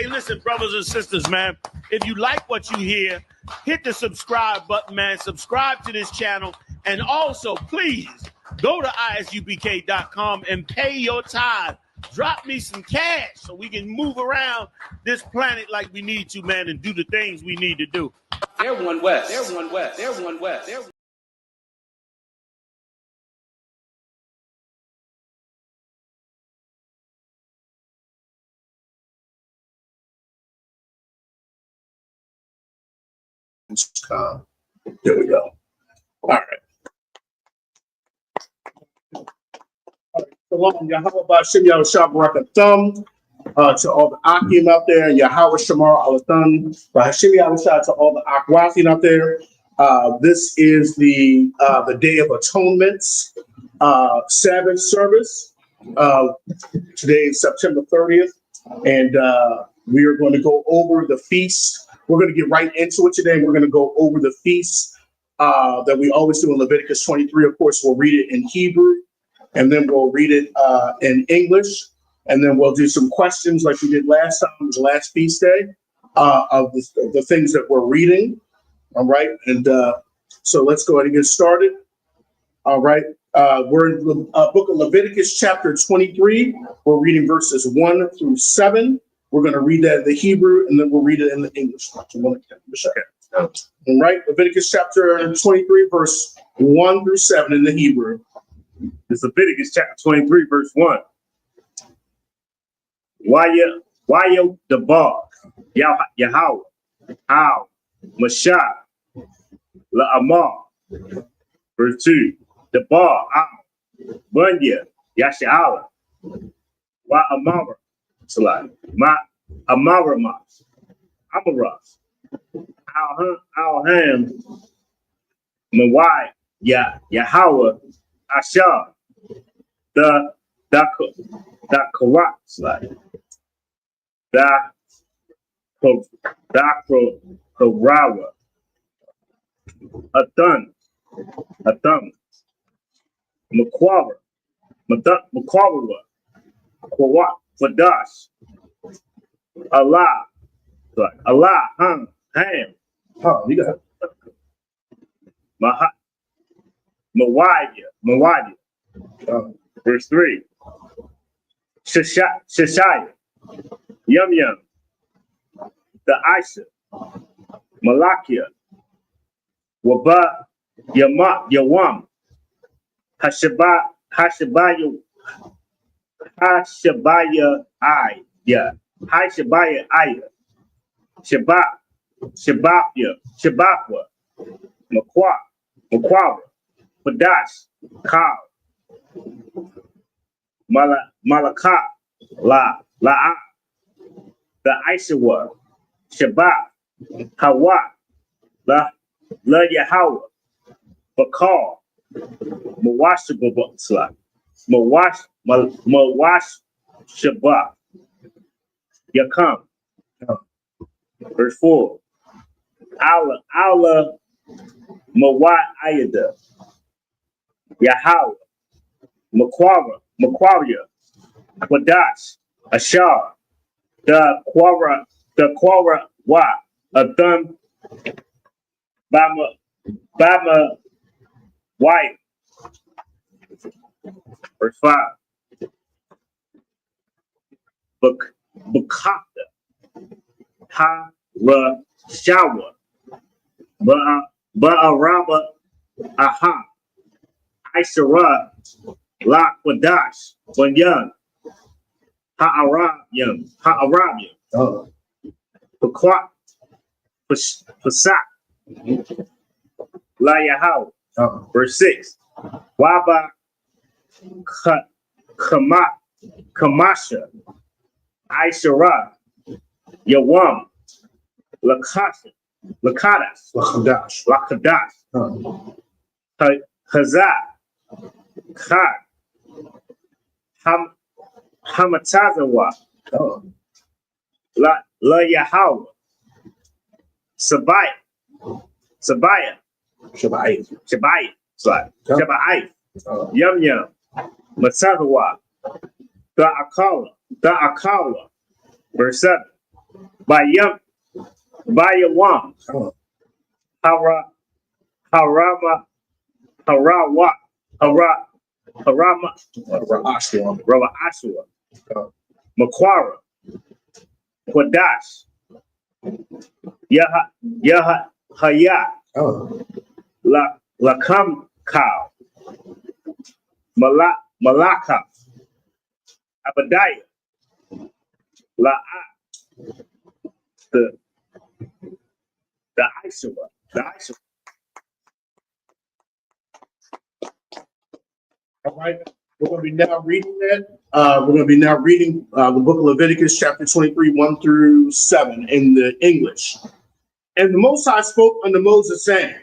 Hey, listen, brothers and sisters, man. If you like what you hear, hit the subscribe button, man. Subscribe to this channel. And also, please go to isubk.com and pay your tithe. Drop me some cash so we can move around this planet like we need to, man, and do the things we need to do. They're one West. They're one West. They're one West. They're There we go. All right. Shalom, Yahweh Ba'Shem Yahushua Barakathum, to all the Akim out there, Yahweh Shamar Alathun, Ba'Shem Yahushua to all the Akwathin out there. This is the Day of Atonements Sabbath service. Today is September 30th, and we are going to go over the feast. We're going to get right into it today. We're going to go over the feast that we always do in Leviticus 23. Of course, we'll read it in Hebrew, and then we'll read it in English, and then we'll do some questions like we did last time, the last feast day, of the things that we're reading. All right, and so let's go ahead and get started. All right, we're in the book of Leviticus, chapter 23. We're reading verses 1 through 7. We're going to read that in the Hebrew, and then we'll read it in the English. All right, Leviticus chapter 23, verse 1 through 7 in the Hebrew. It's Leviticus chapter 23, verse 1. Waya the bar, Yahweh, Al, Mashah, La Amar. Verse 2. The bar, Al, Bunya, Yasha'ala, Wa Amara, Ma Amaramas, Amaras, Al-Ham, Mawai, Yahweh, Ashar, the Karat, the Karawa, Athan, Makwara, Kwat, Fadash, Allah, Ham, You got it. Mawadi. Verse 3. Shashaya, Yum, the Isa, Malakia, Waba, Yawam, Hashabaya, Hashabaya, Shabakwa, Makwara, Padash, Kal, Malaka, La'a, the Isawa, Shabbat, Hawa, La Yahweh, Bakal, Mawashabah, Mawash Shabbat, Yakam. Verse 4. Allah, Mawat Ayada, Yahweh, Makwara, Wadash, Ashar, the Quara Wa, Adun, Bama, White. Verse 5. Bukata, Ha, Ra, Shawa, Ba'araba, Aha, Isara, La Quadash, Bunyan, Ha'arabian, Paquat, Pasak, La Yahweh. Verse 6. Waba, Kamasha, Isara, Yawam, Lakadas, Hazah, Khat, Hamatazawa, La Yahweh, Sabaya, Yum, Matazawa, the Akala, verse 7. Bayawam, Harama, Harawa, Harama, Rava Ashua, Makwara, Quadash, Haya, Lakam Cow, Malaka, Abadiah, La'a, the Ishua, All right. We're going to be now reading that. We're going to be now reading the book of Leviticus, chapter 23, 1 through 7 in the English. And the Most High spoke unto Moses, saying,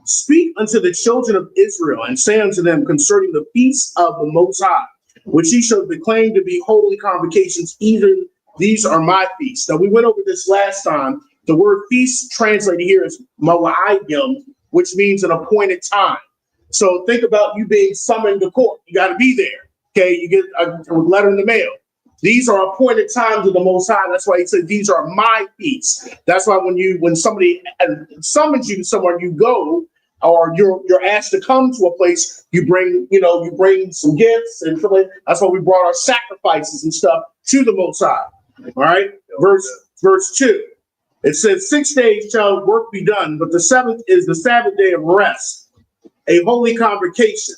Speak unto the children of Israel, and say unto them concerning the feasts of the Most High, which ye shall proclaim to be holy convocations, even these are my feasts. Now, we went over this last time. The word feast translated here is mawa'ayim, which means an appointed time. So think about you being summoned to court. You got to be there. Okay, you get a letter in the mail. These are appointed times of the Most High. That's why he said these are my feasts. That's why when somebody summons you to somewhere, you go, or you're asked to come to a place. You bring some gifts and stuff. That's why we brought our sacrifices and stuff to the Most High. All right, verse 2. It says 6 days shall work be done, but the seventh is the Sabbath day of rest, a holy convocation.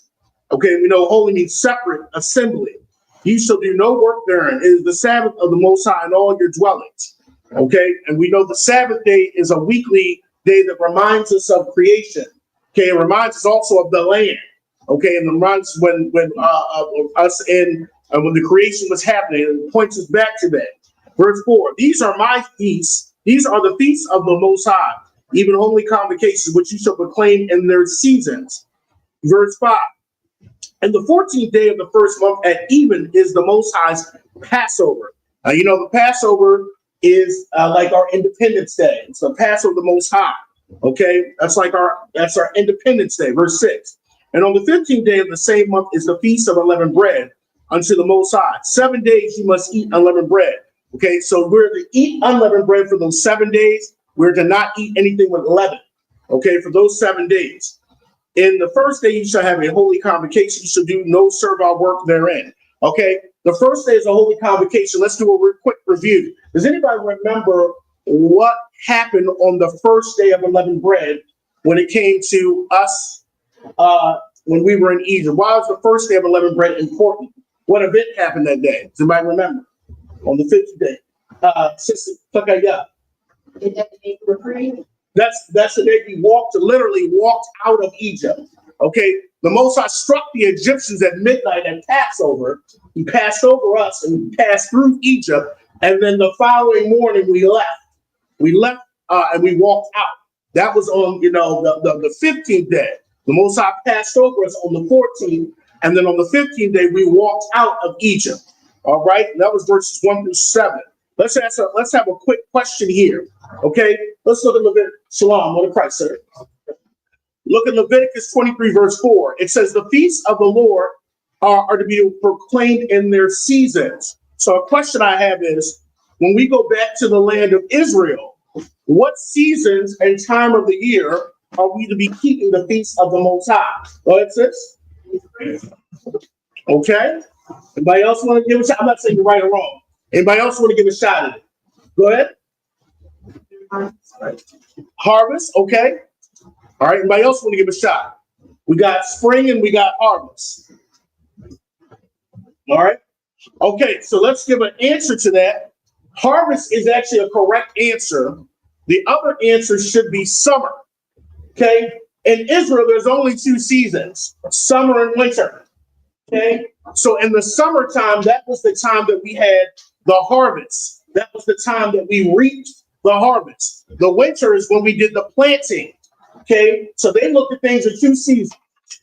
Okay, we know holy means separate assembly. You shall do no work therein. It is the Sabbath of the Most High in all your dwellings. Okay, and we know the Sabbath day is a weekly day that reminds us of creation. Okay, it reminds us also of the land. Okay, and reminds us when the creation was happening, and it points us back to that. Verse 4: These are my feasts. These are the feasts of the Most High, even holy convocations, which you shall proclaim in their seasons. Verse 5. And the 14th day of the first month at even is the Most High's Passover. The Passover is like our Independence Day. It's the Passover of the Most High. Okay, that's our Independence Day. Verse 6. And on the 15th day of the same month is the Feast of Unleavened Bread unto the Most High. 7 days you must eat unleavened bread. Okay, so we're to eat unleavened bread for those 7 days. We're to not eat anything with leaven. Okay, for those 7 days. In the first day, you shall have a holy convocation. You shall do no servile work therein. Okay, the first day is a holy convocation. Let's do a quick review. Does anybody remember what happened on the first day of unleavened bread when it came to us when we were in Egypt? Why was the first day of unleavened bread important? What event happened that day? Does anybody remember? On the 50th day. Sister Takaya. That's the day we literally walked out of Egypt. Okay, the Most High struck the Egyptians at midnight at Passover. He passed over us and passed through Egypt, and then the following morning we left. And we walked out. That was on the 15th day. The Most High passed over us on the 14th, and then on the 15th day we walked out of Egypt. All right, that was verses 1 through 7. Let's have a quick question here. Okay, let's look at Leviticus. Shalom, what a Christ, sir. Look at Leviticus 23, verse 4. It says, the feasts of the Lord are to be proclaimed in their seasons. So a question I have is, when we go back to the land of Israel, what seasons and time of the year are we to be keeping the feasts of the Most High? Go ahead, sis. Okay. Anybody else want to give a shot? I'm not saying you're right or wrong. Anybody else want to give a shot at it? Go ahead. Harvest, okay. All right, anybody else want to give a shot? We got spring and we got harvest. All right. Okay, so let's give an answer to that. Harvest is actually a correct answer. The other answer should be summer. Okay. In Israel, there's only 2 seasons, summer and winter. Okay. So in the summertime, that was the time that we had the harvest. That was the time that we reaped the harvest. The winter is when we did the planting. Okay. So they looked at things in 2 seasons: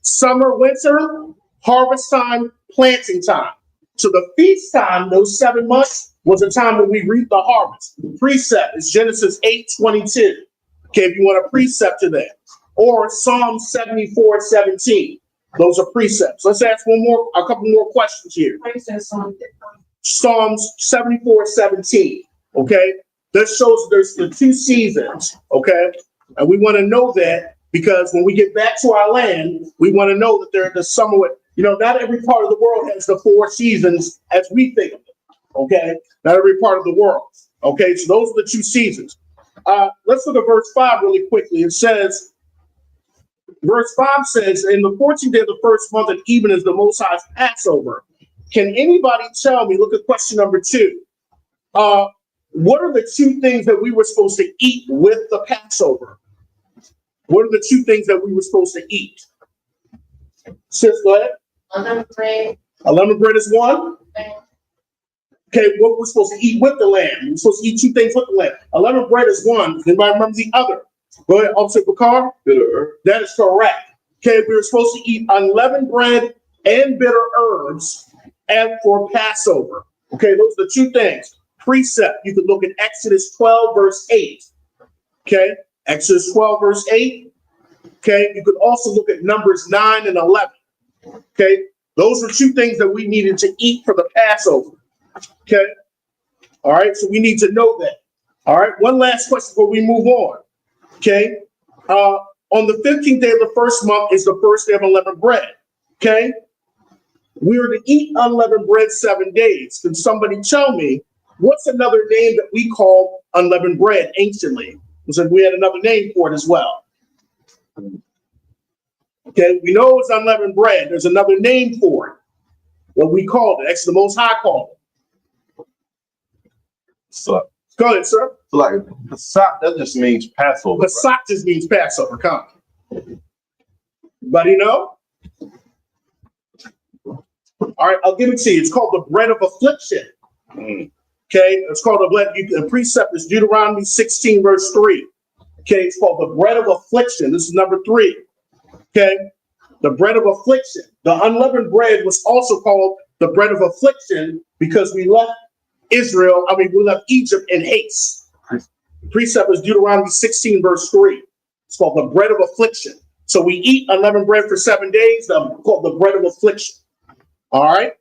summer, winter, harvest time, planting time. So the feast time, those 7 months, was a time when we reaped the harvest. The precept is Genesis 8:22. Okay, if you want a precept to that. Or Psalm 74:17. Those are precepts. Let's ask a couple more questions here. Psalms 74:17. Okay. this shows there's the 2 seasons, okay? And we want to know that because when we get back to our land, we want to know that there's somewhat, not every part of the world has the 4 seasons as we think of it, okay? Not every part of the world, okay? So those are the 2 seasons. Let's look at verse 5 really quickly. It says, verse 5 says, in the 14th day of the first month and even is the Most High's Passover. Can anybody tell me, look at question number 2. What are the 2 things that we were supposed to eat with the Passover? What are the 2 things that we were supposed to eat? Sis, go ahead. Unleavened bread. Unleavened bread is one. Okay, what we're supposed to eat with the lamb? We're supposed to eat 2 things with the lamb. Unleavened bread is one. Does anybody remember the other? Go ahead, Officer Bakar. Bitter. That is correct. Okay, we were supposed to eat unleavened bread and bitter herbs and for Passover. Okay, those are the 2 things. Precept, you can look at Exodus 12, verse 8. Okay, Exodus 12, verse 8. Okay, you could also look at Numbers 9 and 11. Okay, those are 2 things that we needed to eat for the Passover. Okay, all right, so we need to know that. All right, one last question before we move on. Okay, on the 15th day of the first month is the first day of unleavened bread. Okay, we are to eat unleavened bread 7 days. Can somebody tell me what's another name that we call unleavened bread anciently? So we had another name for it as well. Okay, we know it's unleavened bread. There's another name for it. What we called it. Actually, the Most High called it. So, Go ahead, sir. so like Pesach, that just means Passover. Pesach just means Passover. Come. Everybody know? All right, I'll give it to you. It's called the bread of affliction. Okay, it's called the precept is Deuteronomy 16, verse 3. Okay, it's called the bread of affliction. This is number 3. Okay, the bread of affliction. The unleavened bread was also called the bread of affliction because we left we left Egypt in haste. Precept is Deuteronomy 16, verse 3. It's called the bread of affliction. So we eat unleavened bread for 7 days, called the bread of affliction. All right?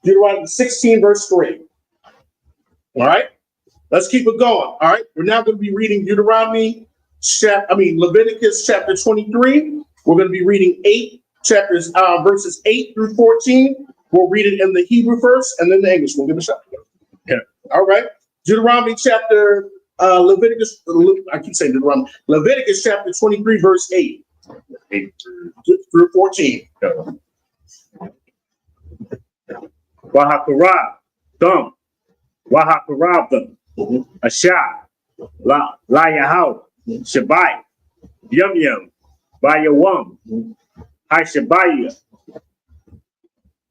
Deuteronomy 16, verse 3. All right? Let's keep it going. All right? We're now going to be reading Leviticus chapter 23. We're going to be reading verses 8 through 14. We'll read it in the Hebrew first and then the English. We'll give it a shot. Yeah. All right. Deuteronomy chapter, Leviticus chapter 23, verse 8 through 14. Wahakarab, Thumb, Wahakarab, Asha, La Yahau, Shabai, Yum Yum, Bayawam, Hai Shabaya,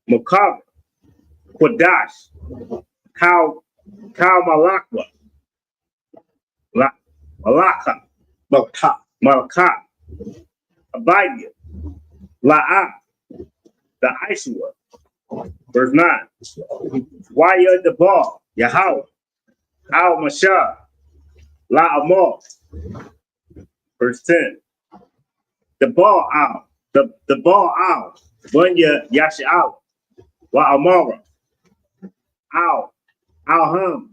Makab, Quadash, Cow Malakwa, Malaka, Abaya, La'a, the Ishwa. Verse 9. Waya the ball, Yahweh, Al Mashah, La Amal. Verse 10. The ball out, the ball out, Bunya Yasha'al, Wa Amara, Al Ham,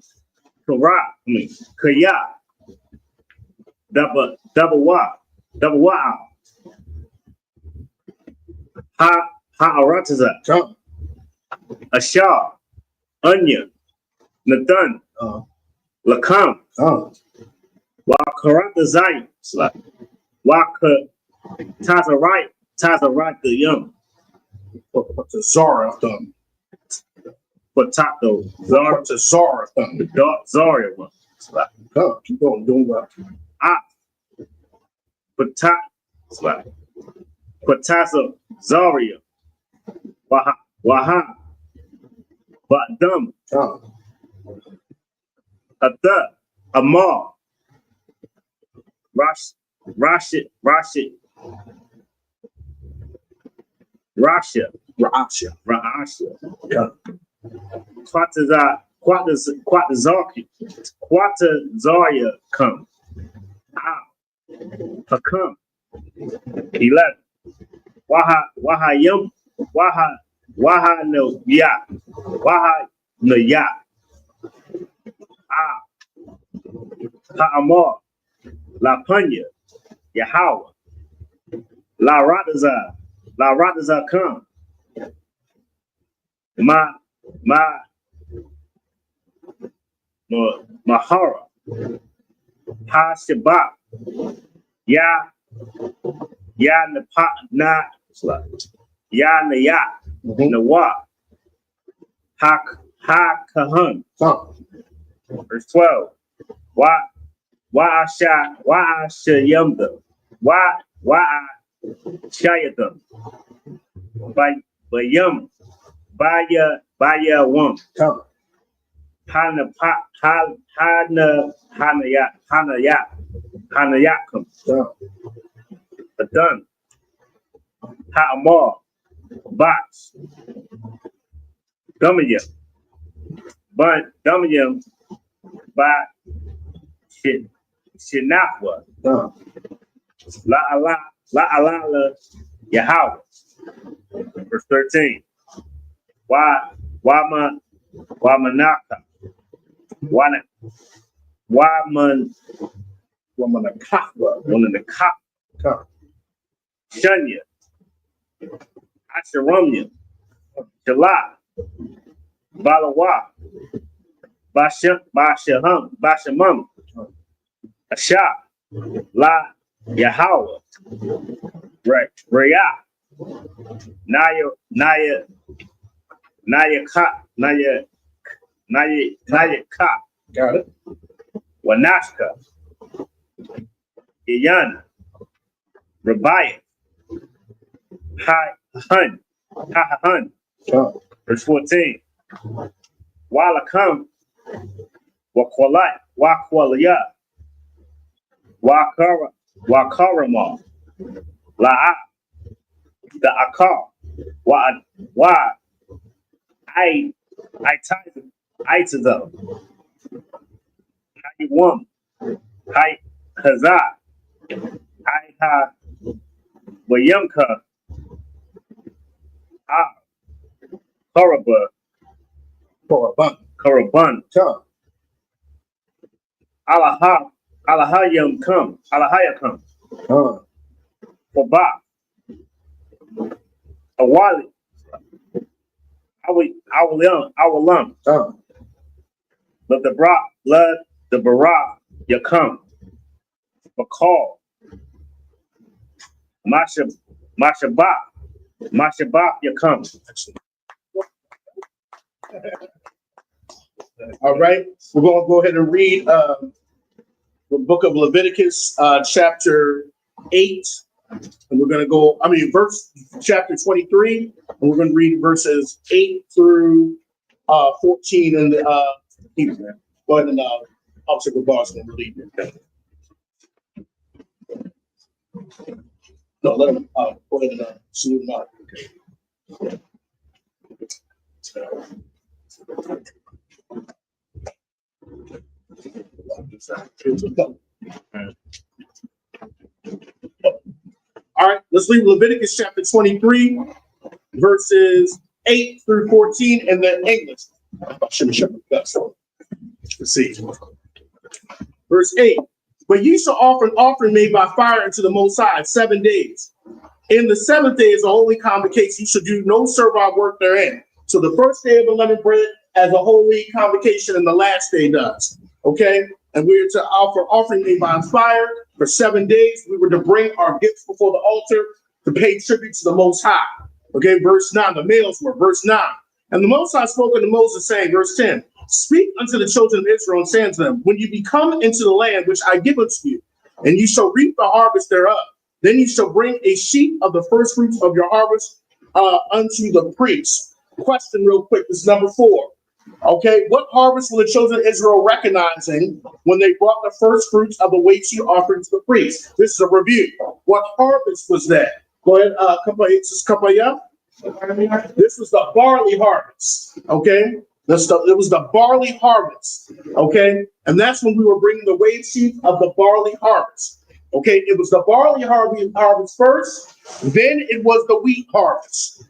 Kaya, double wa out. Ha Arataza, Ashar, Onion, Nathan, Lakam, Wa Karatazai, Wa Tazarai the Young, Zara thumb. Potato, Zara, Zara thumb. Zaria one. Come, keep going, doing well. Potato, Zaria, Waha, Badum, Atha, Amar, Rashid, Rasha, Quatazaria come. Hakam. 11. Waha yum. Waha no ya. Waha no ya. Ha'amar, La Punya, Yahweh, La Radazah come, Mahara, Ha Shabbat, Ya Napa Na Ya Naya Nawa Ha Kahan. Verse 12. Why I Yamda? Why I Shayatham? By Yum by ya Wum. Hana Hanayakum. Adun. Ha'amar. Box. Dumaya. But Dumaya by Shinafwa. La Allah Yahweh. Verse 13. Why Manaka? Why Manaka? Shunya. Asheramya. Shala. Balawa. Bashamam. Asha. La Yahweh. Right. Raya. Naya Ka. Got it. Wanashka. Iyana. Rabiah. Hun. Verse 14. Walakam. Wakwalaya. Wakarama. La'a. The Akar. I to them. How you want? Hi Haza. I ha Wayamka. Korabun. Alahayam come. Alahaya come. For Ba. Awali. I will lump. Let the bara you come. Bakal. Mashabak you come. All right, we're going to go ahead and read the book of Leviticus, chapter 8. And we're going to go, chapter 23, and we're going to read verses 8 through 14 in the Hebrew. Go ahead and Officer Boston and read it. No, let him go ahead and salute him out. Okay. All right, let's read Leviticus chapter 23, verses 8 through 14 in the English. Let's see. Verse 8. But ye shall offer an offering made by fire unto the Most High 7 days. In the 7th day is a holy convocation. You shall do no servile work therein. So the first day of unleavened bread as a holy convocation, and the last day does. Okay? And we are to offer offering made by fire for 7 days. We were to bring our gifts before the altar to pay tribute to the Most High. Okay, verse 9, the males were, verse 9. And the Most High spoke unto Moses, saying, verse 10, speak unto the children of Israel, and say unto them, when you be come into the land which I give unto you, and you shall reap the harvest thereof, then you shall bring a sheaf of the first fruits of your harvest unto the priest. Question real quick, this is number 4. Okay, what harvest were the children of Israel recognizing when they brought the first fruits of the wheat sheaf offering to the priest? This is a review. What harvest was that? Go ahead, Kapaya. This was the barley harvest. Okay, it was the barley harvest. Okay, and that's when we were bringing the wheat sheaf of the barley harvest. Okay, it was the barley harvest first, then it was the wheat harvest.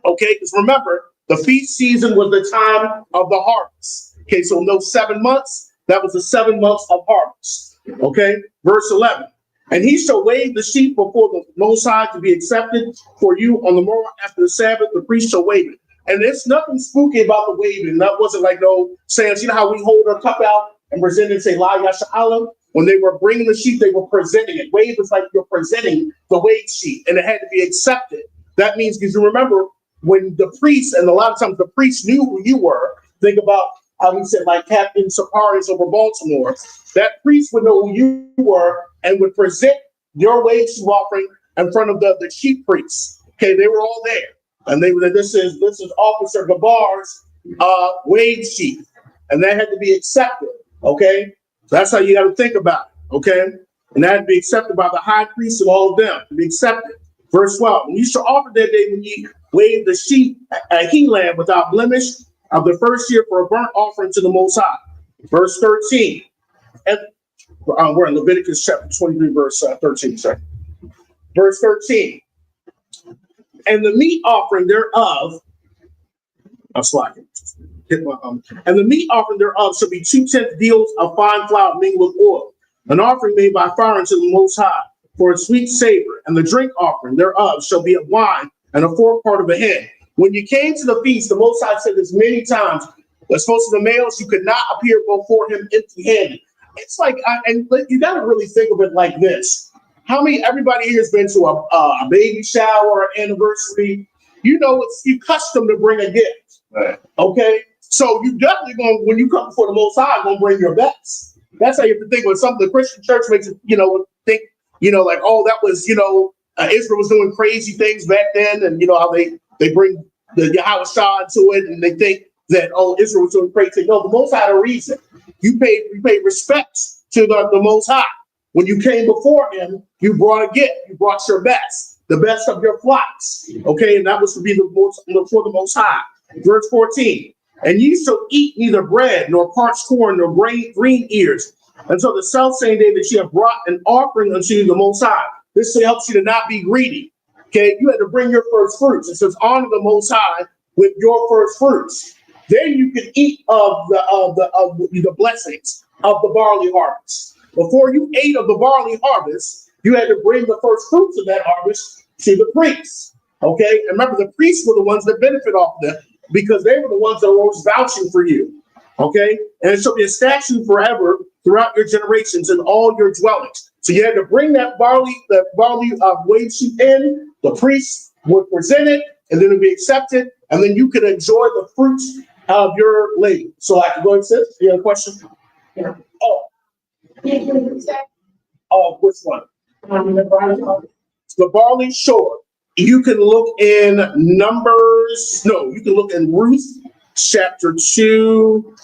Okay, because remember, the feast season was the time of the harvest. Okay, so in those 7 months, That was the 7 months of harvest. Okay, verse 11. And he shall wave the sheep before the Most High to be accepted for you on the morrow after the Sabbath. The priest shall wave it. And there's nothing spooky about the waving. That wasn't like no saying, you know how we hold our cup out and present it and say, La Yasha Allah? When they were bringing the sheep, they were presenting it. Wave is like you're presenting the wave sheet, and it had to be accepted. That means, because you remember, when the priest, and a lot of times the priest knew who you were, think about how we said, like Captain Saparis over Baltimore, that priest would know who you were and would present your wage offering in front of the chief priests. Okay, they were all there. And they were, this is Officer Gabar's wage sheet. And that had to be accepted. Okay? So that's how you got to think about it. Okay? And that had to be accepted by the high priest and all of them to be accepted. Verse 12, and you shall offer that day when ye wave the sheep a he lamb without blemish of the first year for a burnt offering to the Most High. Verse 13. And we're in Leviticus chapter 23, verse 13. Sorry. Verse 13. And the meat offering thereof, I'm slacking. And the meat offering thereof shall be 2/10 deals of fine flour mingled with oil, an offering made by fire unto the Most High for a sweet savor. And the drink offering thereof shall be of wine and a fourth part of a hin. When you came to the feast, the Most High said this many times, as opposed to the males, you could not appear before him empty-handed. It's like, and you got to really think of it like this. How many, everybody here has been to a baby shower or anniversary? You know, it's you custom to bring a gift. Right. Okay? So you definitely going, when you come before the Most High, going to bring your best. That's how you have to think. When something the Christian church makes it, think, like, oh, that was, Israel was doing crazy things back then. And you know how they bring the Yahweh Shah into it, and they think that, oh, Israel was doing crazy. No, the Most High had a reason. You paid respect to the Most High. When you came before him, you brought a gift. You brought your best, the best of your flocks. Okay, and that was to be for the Most High. Verse 14. And ye shall eat neither bread, nor parched corn, nor green ears, until the selfsame day that ye have brought an offering unto the Most High. This helps you to not be greedy. Okay, you had to bring your first fruits. It says, honor the Most High with your first fruits. Then you can eat of the blessings of the barley harvest. Before you ate of the barley harvest, you had to bring the first fruits of that harvest to the priests. Okay, and remember, the priests were the ones that benefit off of that because they were the ones that were always vouching for you. Okay, and it shall be a statute forever throughout your generations in all your dwellings. So you had to bring that barley wage sheet in. The priests would present it, and then it would be accepted, and then you could enjoy the fruits of your labor. So I can go ahead, sis. You have a question? Yeah. Oh, which one? The barley, sure. You can look in Numbers. No, you can look in Ruth chapter 2.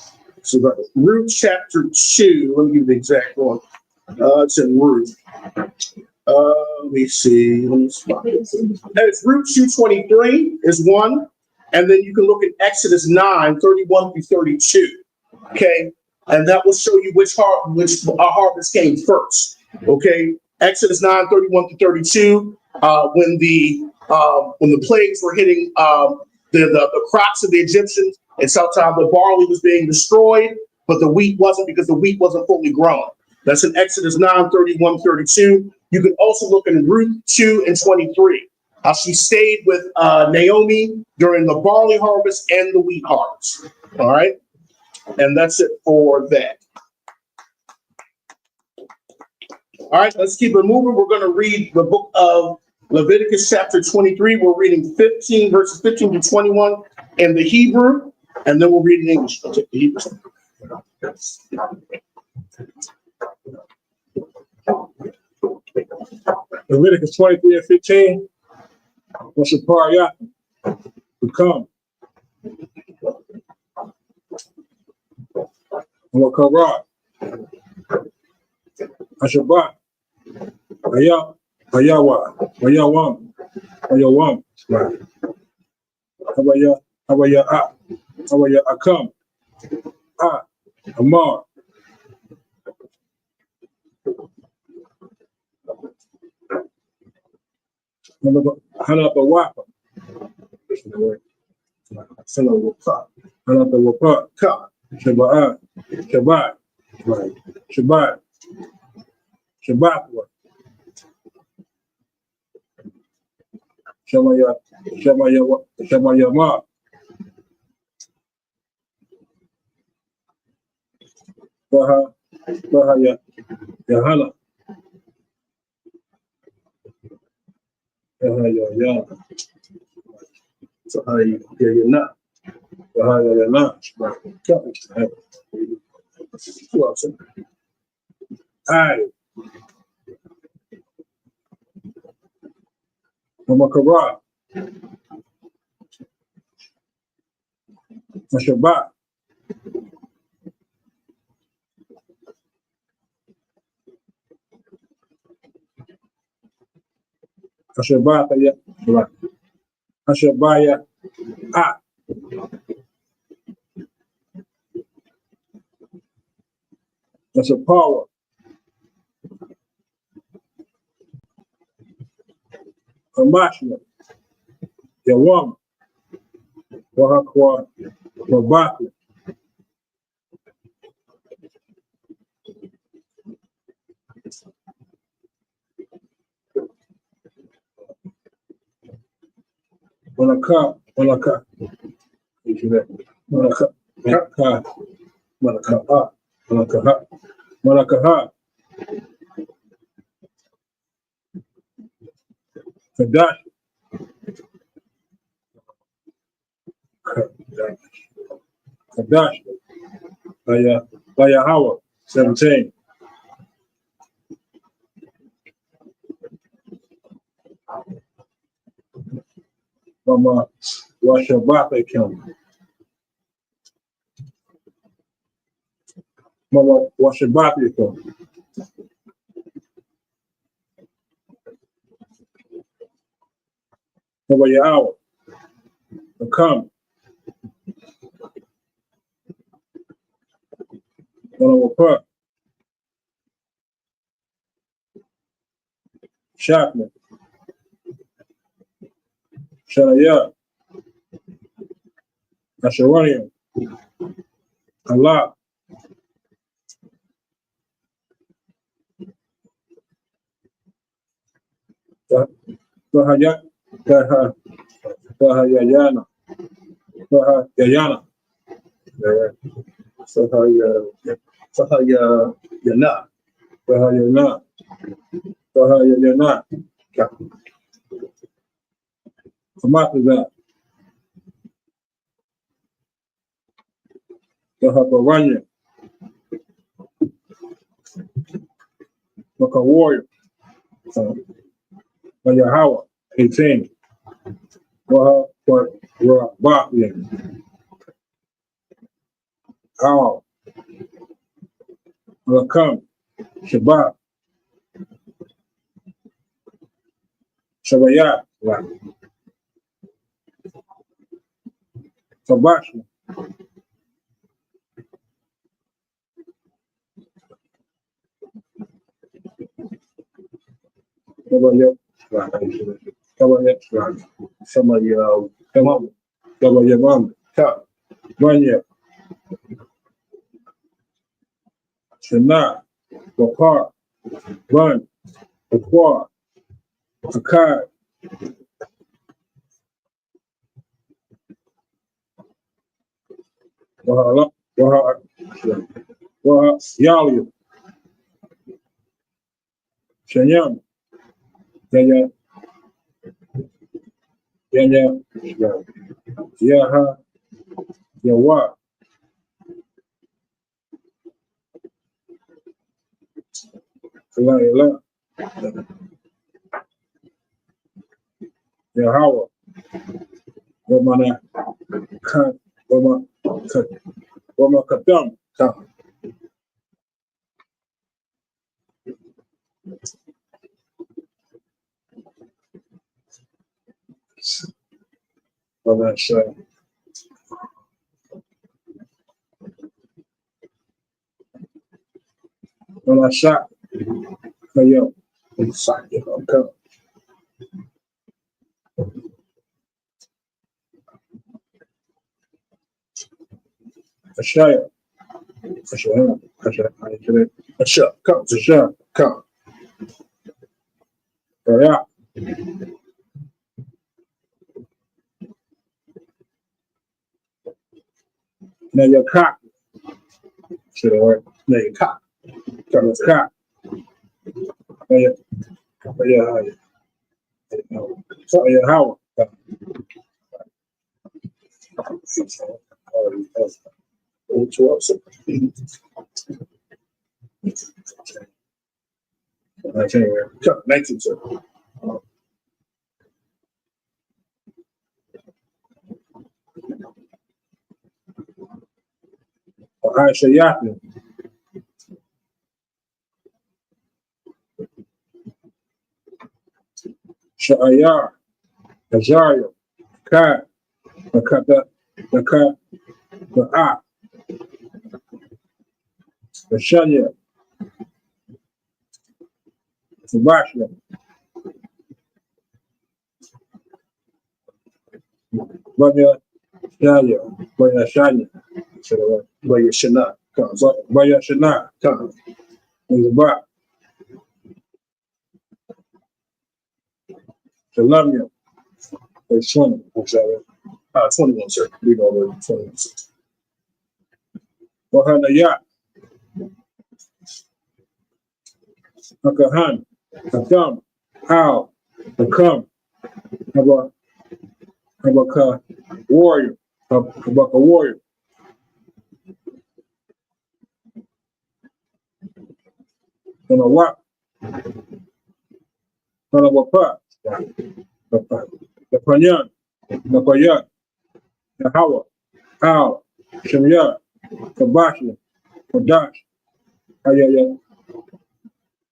So Ruth chapter 2. Let me give you the exact one. It's in Ruth. Let me see. It's Ruth 2:23 is one. And then you can look at Exodus 9:31 through 32. Okay. And that will show you which harvest came first. Okay. Exodus 9:31 through 32. When the plagues were hitting the crops of the Egyptians, and sometimes the barley was being destroyed, but the wheat wasn't, because the wheat wasn't fully grown. That's in Exodus 9:31-32. You can also look in Ruth 2:23. How she stayed with Naomi during the barley harvest and the wheat harvest. All right. And that's it for that. All right, let's keep it moving. We're going to read the book of Leviticus chapter 23. We're reading verses 15 to 21 in the Hebrew, and then we'll read in English. I'll take the Hebrew. Leviticus 23:15. What's your parayat? Become. What karat? Ashabat. Ayawa. Ayawam. Right. Habaya Akam. Amar. Hanapawapa. Hanapawapa. Shabbat. Right. Shabbat. Shabbat. Shamaya. Shamaya. Shamaya. Ma. Baha. Baha. Yahala. Baha. Ya. Baha. Ya. Baha. Ya. Who else? Aye. Mamakara. Shabbat. Shabbat. Right. Hashabaya. Ah. That's a power. Kamashna. Yawam. Wahakwa. Wabaki. Wanaka. Wanaka. Wanaka. Wanaka. Wanaka. Wanaka. Wanaka. Kadash. Kadash. By Yahweh. 17. Mama. Washabate Kim. Mama. Washabate Kim. Mama Yahweh. Come. Mama Put. Shakman. Shanaya. Asharanian. Allah. Bahaya. Bahayana. Bahayana. Sahaya Yana. Bahayana. Bahayana. Come after that. Bahabaranya. Like a warrior. Yahawa. 18. Baha. Bahabakian. How. Rakam. Shabbat. Shabayat. Sabash. Kabayat. Kabayat. Shamaya Mama. Kabayamam. Vanya. Shana. Bakar. Run. Aquar. Akad. Wahala. Waha. Yalia. Shanyam. Yanya. Yanya. Yaha. Yawa. Kalayala. Yahawa. Wamana. Kan. Wama. Wama Katam. Wama Shah. Wama Shah. Kayo. Inside. Okay. Ashaya. Ashaya. Asha, come, Asha, come. Kaya, Nayaka, Sure, name cop. Come, Nayaka, Naya, Naya, Naya, Howard. Come, 19, sir. Aisha Yakin, Sha'ayar, Azario, Kai, the A, the Shanya, the Bashla, Banya Shanya, Banya Shanya, Where you should not. Come, Banya Shana, come. the Ba, the Lamia, the Swin, 21, sir. We know the 21. Wahana Ya, Akahan, Akam, How, Akam, Habaka Warrior, Habaka Warrior, and a Wap, and a Wapa, the Panyan, the Payat, the Hawa, How, Shemya, the Bashla, the Dash, Hayaya,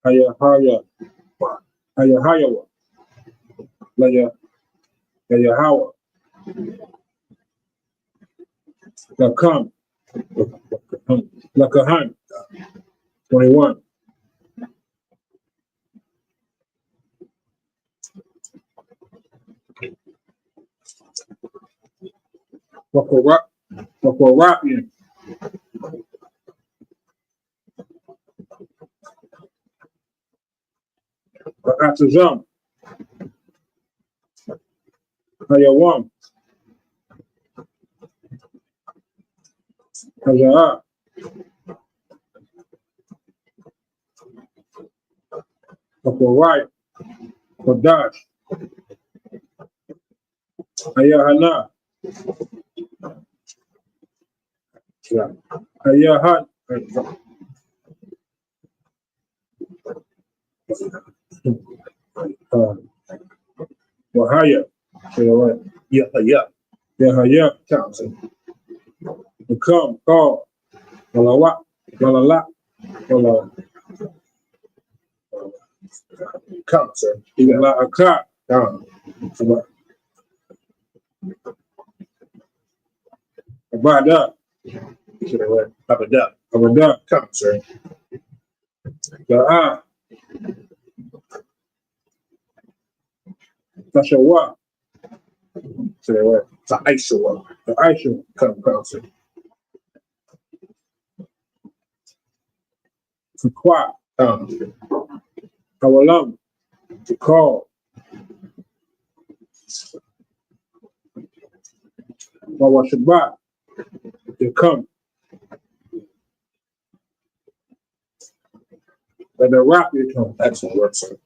Hayahaya, Hayahayawa, Laya, Hayahawa, Lakam, Lakahan, 21. Wakorapian, Atazam, Hayawam, Hayaa, Wakoraya, Wadash, Hayahana, Hayahat, Wahaya, Yeah, yeah. Yahaya, Thompson. Become, Call, Walawat, Walala, Wala, Come, sir. Wala Akar, Come. Abada, Up a duck. Abada, Come, sir. Da'a, Tashawa, To Aisha. the Aisha, Come, sir. to Kwa, Come. Kawalam, to Call, Wawashabat, to come, and the rap you come. Excellent work, sir.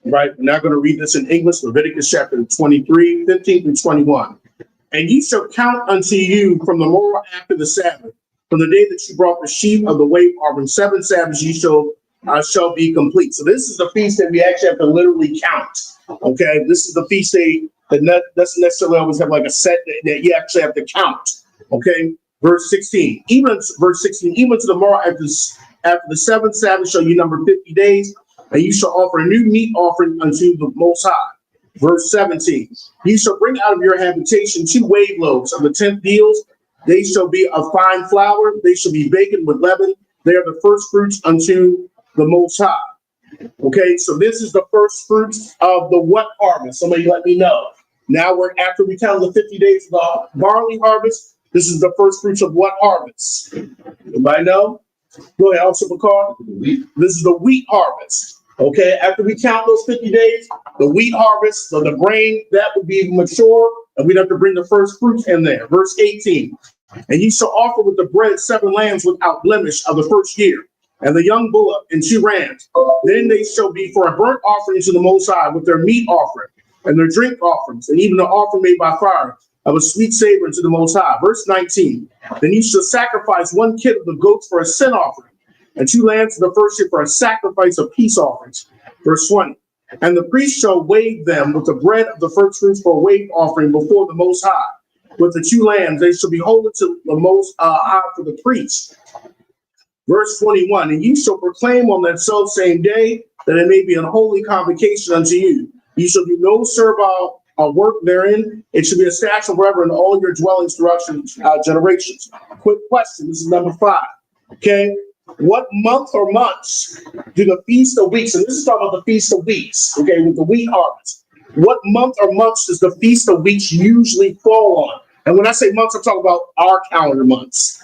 Right, we're now going to read this in English, Leviticus chapter 23, 15 through 21. And ye shall count unto you from the morrow after the Sabbath, from the day that you brought the sheep of the wave offering, 7 Sabbaths ye shall be complete. So this is the feast that we actually have to literally count. Okay, this is the feast day that doesn't necessarily always have like a set that you actually have to count. Okay, verse 16, even to the morrow after the 7th Sabbath shall you number 50 days, and you shall offer a new meat offering unto the Most High. Verse 17, you shall bring out of your habitation 2 wave loaves of the 10th deals. They shall be of fine flour. They shall be baked with leaven. They are the first fruits unto the Most High. Okay, so this is the first fruits of the what harvest? Somebody let me know. Now after we count the 50 days of the barley harvest, This is the first fruits of what harvest? Anybody know? Go ahead, Officer McCall. This is the wheat harvest. Okay, after we count those 50 days, the wheat harvest, so the grain, that would be mature, and we'd have to bring the first fruits in there. Verse 18. And ye shall offer with the bread 7 lambs without blemish of the first year, and the young bullock and 2 rams. Then they shall be for a burnt offering to the Most High, with their meat offering and their drink offerings, and even the offering made by fire of a sweet savor unto the Most High. Verse 19. Then ye shall sacrifice 1 kid of the goats for a sin offering, and 2 lambs of the first year for a sacrifice of peace offerings. Verse 20. And the priest shall wave them with the bread of the first fruits for a wave offering before the Most High. With the 2 lambs, they shall be holy to the Most High for the priest. Verse 21. And ye shall proclaim on that self same day that it may be an holy convocation unto you. Ye shall do no servile work therein. It should be a statute forever in all your dwellings throughout generations. Quick question. This is number 5. Okay. What month or months do the Feast of Weeks, and this is talking about the Feast of Weeks, okay, with the wheat harvest. What month or months does the Feast of Weeks usually fall on? And when I say months, I'm talking about our calendar months,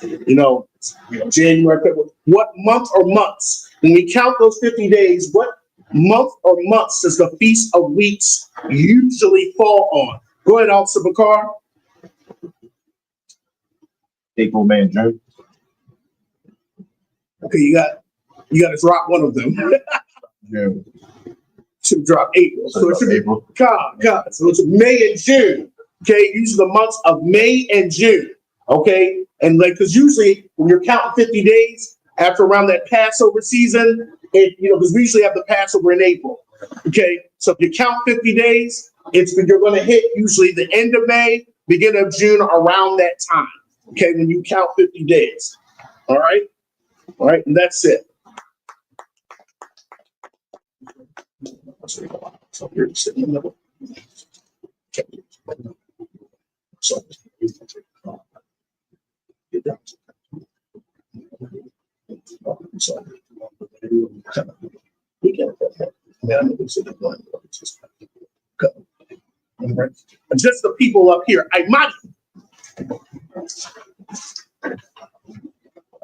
January, February. What month or months? When we count those 50 days, what month or months does the Feast of Weeks usually fall on? Go ahead, Officer Bakar. April, May, and June. Okay, you got to drop one of them. Yeah. Should drop April. So it should be April. God. So it's May and June. Okay, usually the months of May and June. Okay, and because usually when you're counting 50 days after around that Passover season, because we usually have the Passover in April. Okay, so if you count 50 days, you're going to hit usually the end of May, beginning of June, around that time. Okay, when you count 50 days. All right, and that's it. So here, sitting in the middle. So we can't put that. Just the people up here.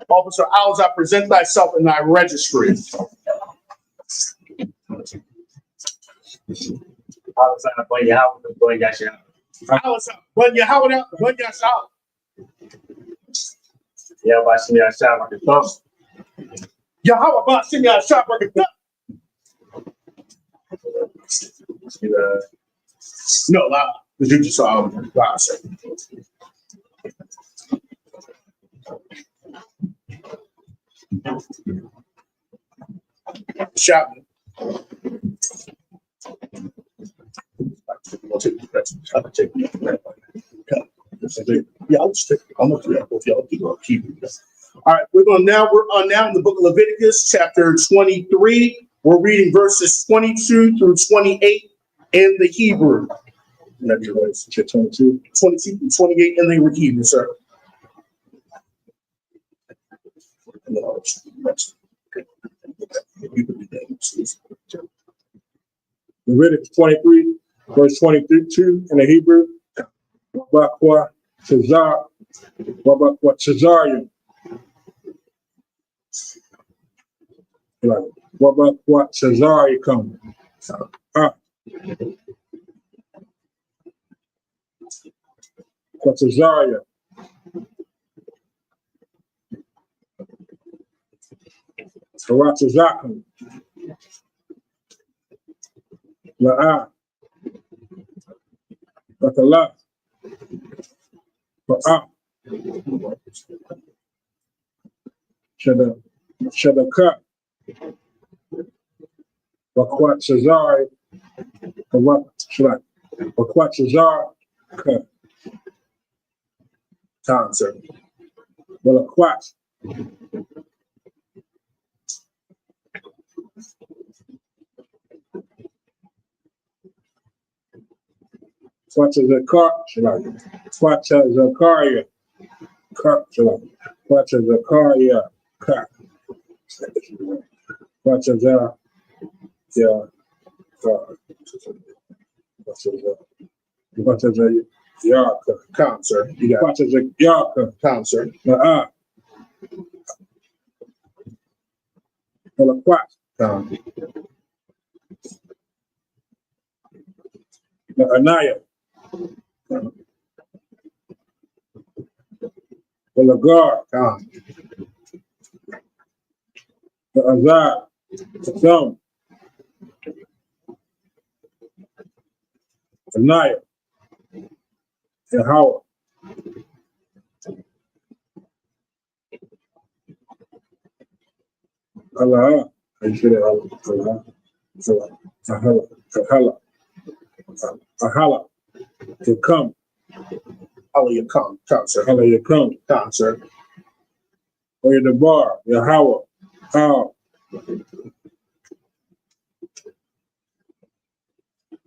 Officer Owls, I present thyself in thy registry. No, because you just saw shouting. Yeah, I'll just take it. I'm gonna both y'all keep it. All right, we're on now in the book of Leviticus, chapter 23. We're reading verses 22 through 28 in the Hebrew. That's your voice. 22 through 28 in the Hebrew, sir. Leviticus 23, verse 22 in the Hebrew. Wabakwa Cesarian. Wabakwa Cesarian come. Cesaria. Karatazakam. La'a. Bakala. Ba'a. Shadaka. Bakwat Cesari. Bakwat Cesar. Time, sir. Bakwat. Zakaria. Yarka. Come, sir. You got Quatches a yarka. come, sir. The quat. Come. The anaya. The lagar. Come. The azar. The thumb. The naya. The howa. Allah. I say that Allah. Ahala. Ahala. Ahala. To come. Allah, you come. Come, sir. Ahala, you come. Come, sir. Or you're the bar. Yahweh. How.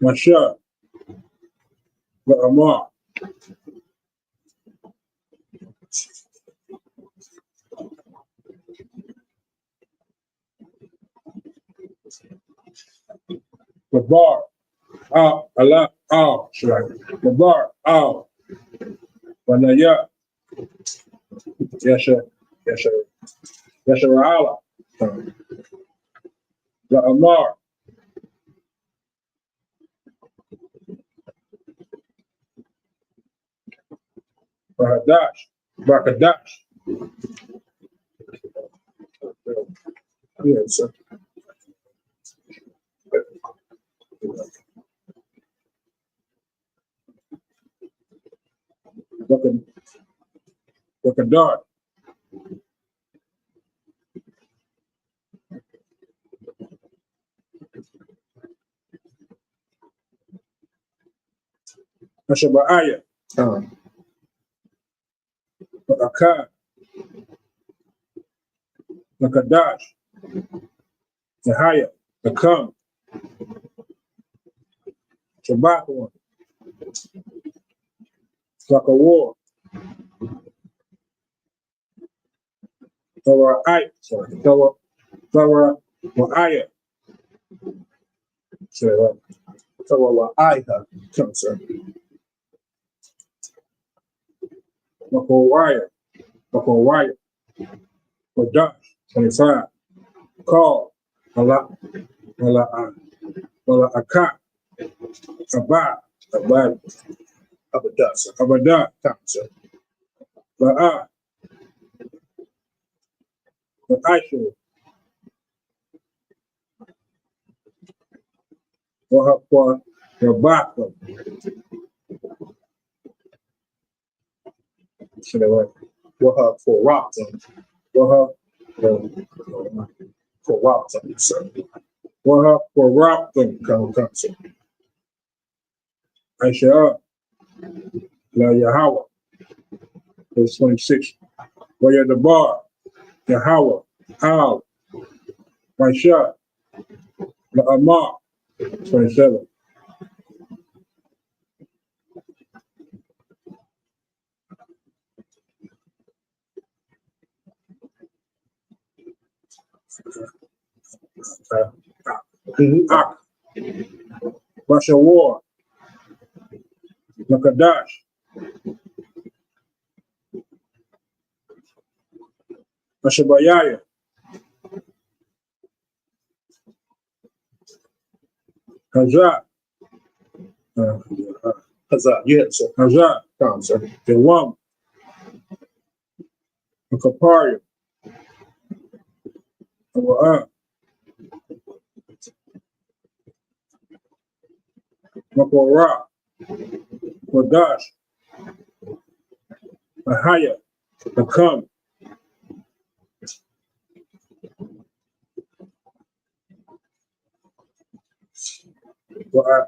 Masha. The Amar. The bar. Allah. The bar. Wanaya. Yasha. Yasha. Yasha Allah. The Amar. Bahadash. Bakadash. Yes, sir. Bakadar. Ashabaaya. Come. Akad. Bakadash. Yahaya. The come. Shabbat. Sakawar. Thawar Aya. Sorry. Thawar Aya. Say that. So, I have. Come, sir. Makawaya. Makawaya. Kodash. 25. Call. Allah. Allah Akak. Abad. Abad. Abadah, sir. Abadah. Come, sir. Ba'a. Ba'ashu. Wahakwa. Rabaka. Say that right. Wahab for Rockton. Wahak. For Rockton, sir. Wahak for Rapton. Come, sir. Aisha. La Yahweh. Verse 26. Where you're the bar. Yahweh. Al. Maisha. La Amar. 27. Ak. Russia War. Nakadash. Ashabayaya. Hazat. Huzzah. Yes, sir. Hazat. Come, sir. Dewam. Makaparia. Awa'ah. Makora. Wadash. Ahaya. Akam. Wa'ah.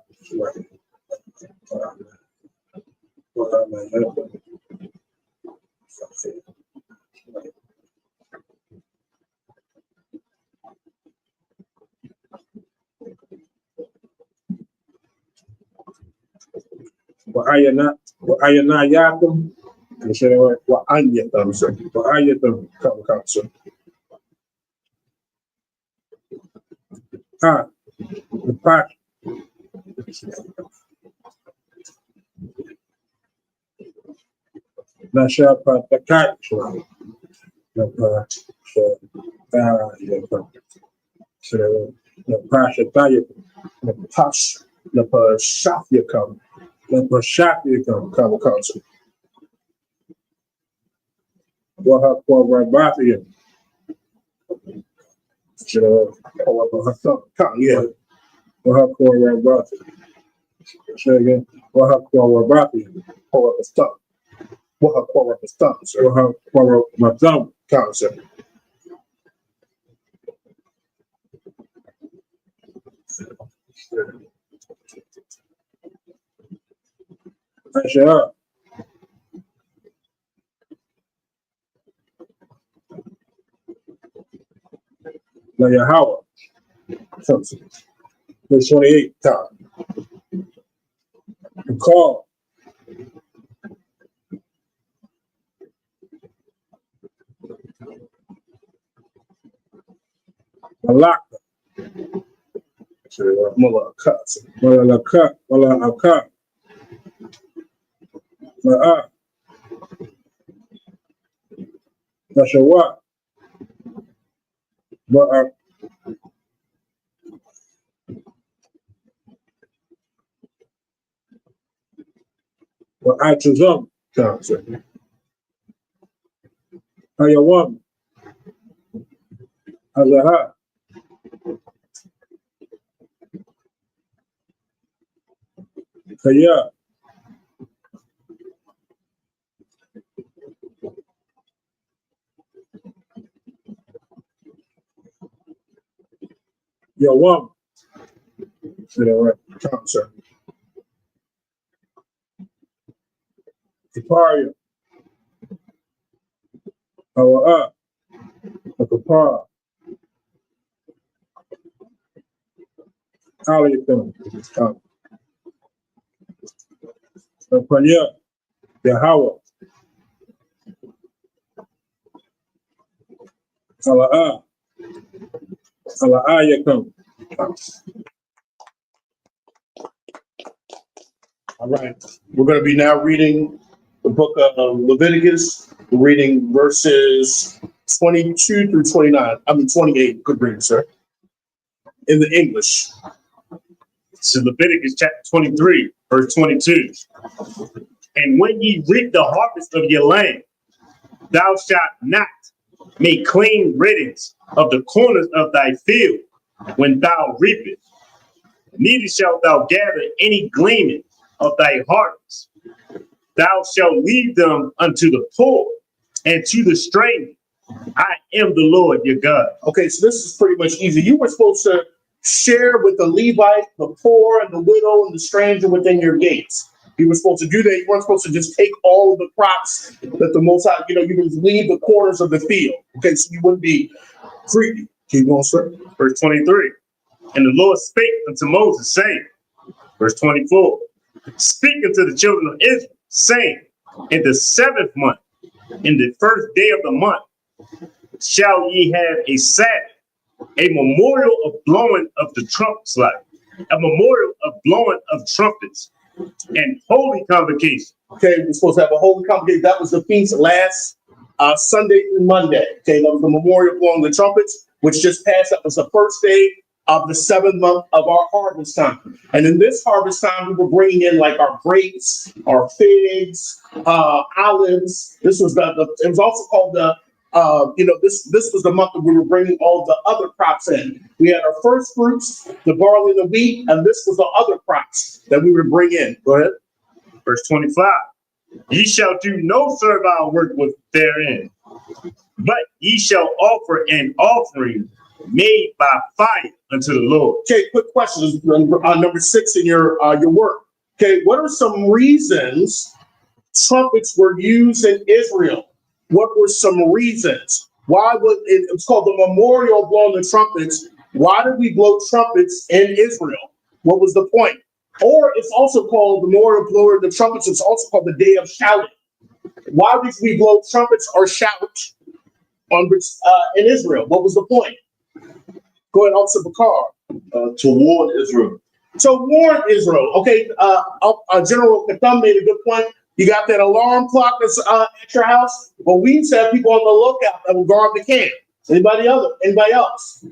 Wa'ayana yakum. You say that right? Wa'anyatham, sir. Wa'ayatum. Come, sir. The pot. Nashapa Takacho. Napa Yakam. So the Pasha Tayakam. The Pash, the Pashafyakam, The Pashapikam. Kama Council. Wahakwa Rabathian. So, yeah. Wahakwa Rabathian. Say again. Wahakwa Rabathian. Pour up a stump. What pour up a stump, sir? Wahakwa Matam. Council. Asha. La Yahweh. Council. Verse 28. And call. Malak. Mullah Council. Malaka. Malaka. Ma'a. Nashawa. Ma'a. Ma'atazam. Council. Hayawam. Azaha. Kaya. Yawam. Say that right. Council. Kiparia. Hawa'a. Kapar. Aliyakam. Panya. Yahweh. Ala'a. Ala'ayakam. All right. We're going to be now reading the book of Leviticus. We're reading verses 22 through 29. 28. Good reading, sir. In the English. So Leviticus chapter 23, verse 22. And when ye reap the harvest of your land, thou shalt not make clean riddance of the corners of thy field when thou reapest. Neither shalt thou gather any gleaning of thy harvest. Thou shalt leave them unto the poor and to the stranger. I am the Lord your God. Okay, so this is pretty much easy. You were supposed to share with the Levite, the poor, and the widow, and the stranger within your gates. You were supposed to do that. You weren't supposed to just take all of the crops that the Most High, you would leave the corners of the field. Okay, so you wouldn't be greedy. Keep going, sir. Verse 23. And the Lord spake unto Moses, saying, verse 24, speak unto the children of Israel, saying, in the 7th month, in the first day of the month, shall ye have a Sabbath, a memorial of blowing of the trumpets, like a memorial of blowing of trumpets, and holy convocation. Okay, we're supposed to have a holy convocation. That was the feast last Sunday through Monday. Okay, that was the memorial blowing the trumpets, which just passed. That was the first day of the 7th month of our harvest time. And in this harvest time, we were bringing in like our grapes, our figs, olives. This was it was also called this was the month that we were bringing all the other crops in. We had our first fruits, the barley and the wheat, and this was the other crops that we would bring in. Go ahead. Verse 25, ye shall do no servile work with therein, but ye shall offer an offering made by fire unto the Lord. Okay, quick question. Number 6 in your work. Okay, what are some reasons trumpets were used in Israel? What were some reasons? Why was it's called the memorial blowing the trumpets? Why did we blow trumpets in Israel? What was the point? Or it's also called the memorial blowing the trumpets. It's also called the day of shouting. Why did we blow trumpets or shout in Israel? What was the point? Go ahead, Officer Bakar. To warn Israel. So warn Israel. Okay, General Katham made a good point. You got that alarm clock that's at your house. Well, we used to have people on the lookout that would guard the camp. Anybody else?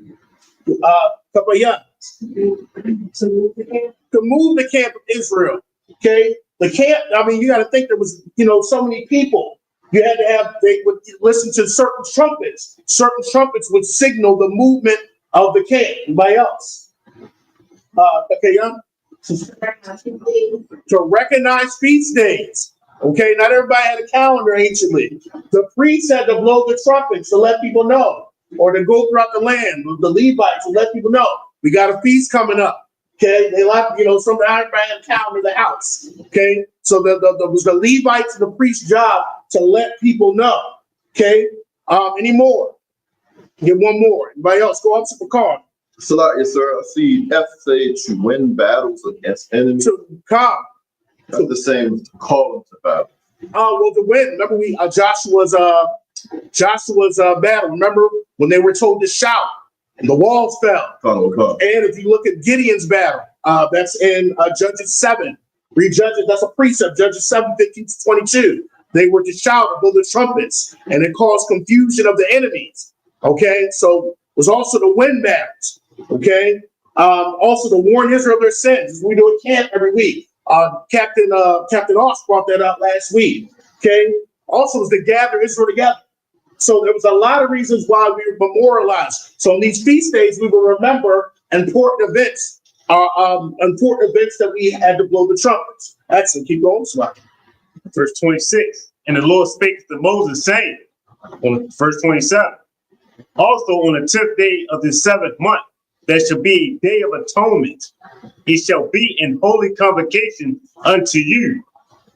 Couple of young. To move the camp of Israel. Okay, the camp. I mean, you got to think there was, so many people. You had to have. They would listen to certain trumpets. Certain trumpets would signal the movement of the camp. Anybody else? Okay, young. To recognize feast days. Okay, not everybody had a calendar anciently. The priests had to blow the trumpets to let people know, or to go throughout the land. The Levites to let people know we got a feast coming up. Okay, they like, something everybody had a calendar in the house. Okay, so the was the Levites and the priest's job to let people know. Okay, any more? Get one more. Anybody else? Go up to the card. Yes, sir. I see F say to win battles against enemies. To come. That's the same as to call them to battle. Well, to win. Remember, Joshua's battle. Remember when they were told to shout and the walls fell. And if you look at Gideon's battle, that's in Judges 7. Read Judges. That's a precept. Judges 7:15-22. They were to shout and blow the trumpets, and it caused confusion of the enemies. Okay, so it was also to win battles. Okay, also to warn Israel of their sins. We do a camp every week. Captain Oss brought that up last week. Okay, also was to gather Israel together. So there was a lot of reasons why we were memorialized. So on these feast days, we will remember important events that we had to blow the trumpets. Excellent. Keep going. Verse 26. And the Lord spake to Moses, saying, on verse 27. Also on the 10th day of the 7th month, there shall be a day of atonement. It shall be an holy convocation unto you,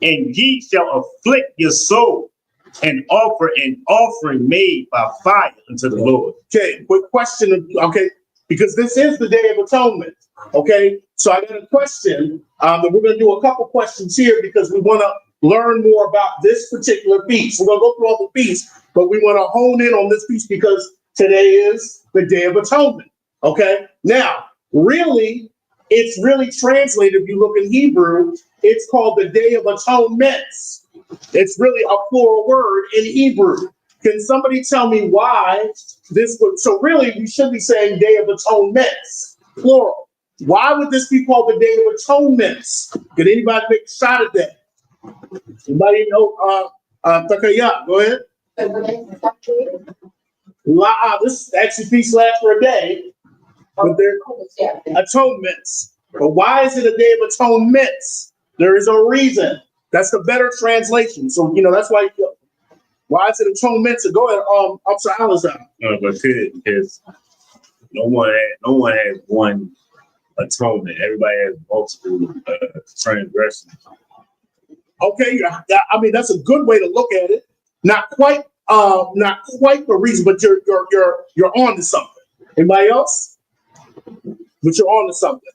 and ye shall afflict your soul and offer an offering made by fire unto the Lord. Okay, quick question. Okay, because this is the Day of Atonement. Okay, so I got a question. And we're going to do a couple questions here because we want to learn more about this particular piece. We're going to go through all the pieces, but we want to hone in on this piece because today is the Day of Atonement. Okay, now, really, it's really translated. If you look in Hebrew, it's called the Day of Atonements. It's really a plural word in Hebrew. Can somebody tell me why this would? So really, we should be saying Day of Atonements, plural. Why would this be called the Day of Atonements? Could anybody make a shot at that? Anybody know? Takaya, go ahead. This actually piece lasts for a day. But they're atonements. But why is it a Day of Atonements? There is a reason. That's the better translation. So, that's why. Why is it atonements? So go ahead, Officer Alizar. No, but because no one has one atonement. Everybody has multiple transgressions. Okay, I mean that's a good way to look at it. Not quite the reason, but you're on to something. Anybody else? But you're on to something.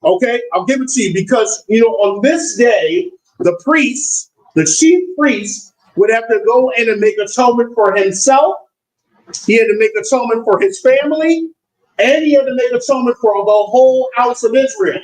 Okay, I'll give it to you because on this day, the priest, the chief priest, would have to go in and make atonement for himself. He had to make atonement for his family, and he had to make atonement for the whole house of Israel,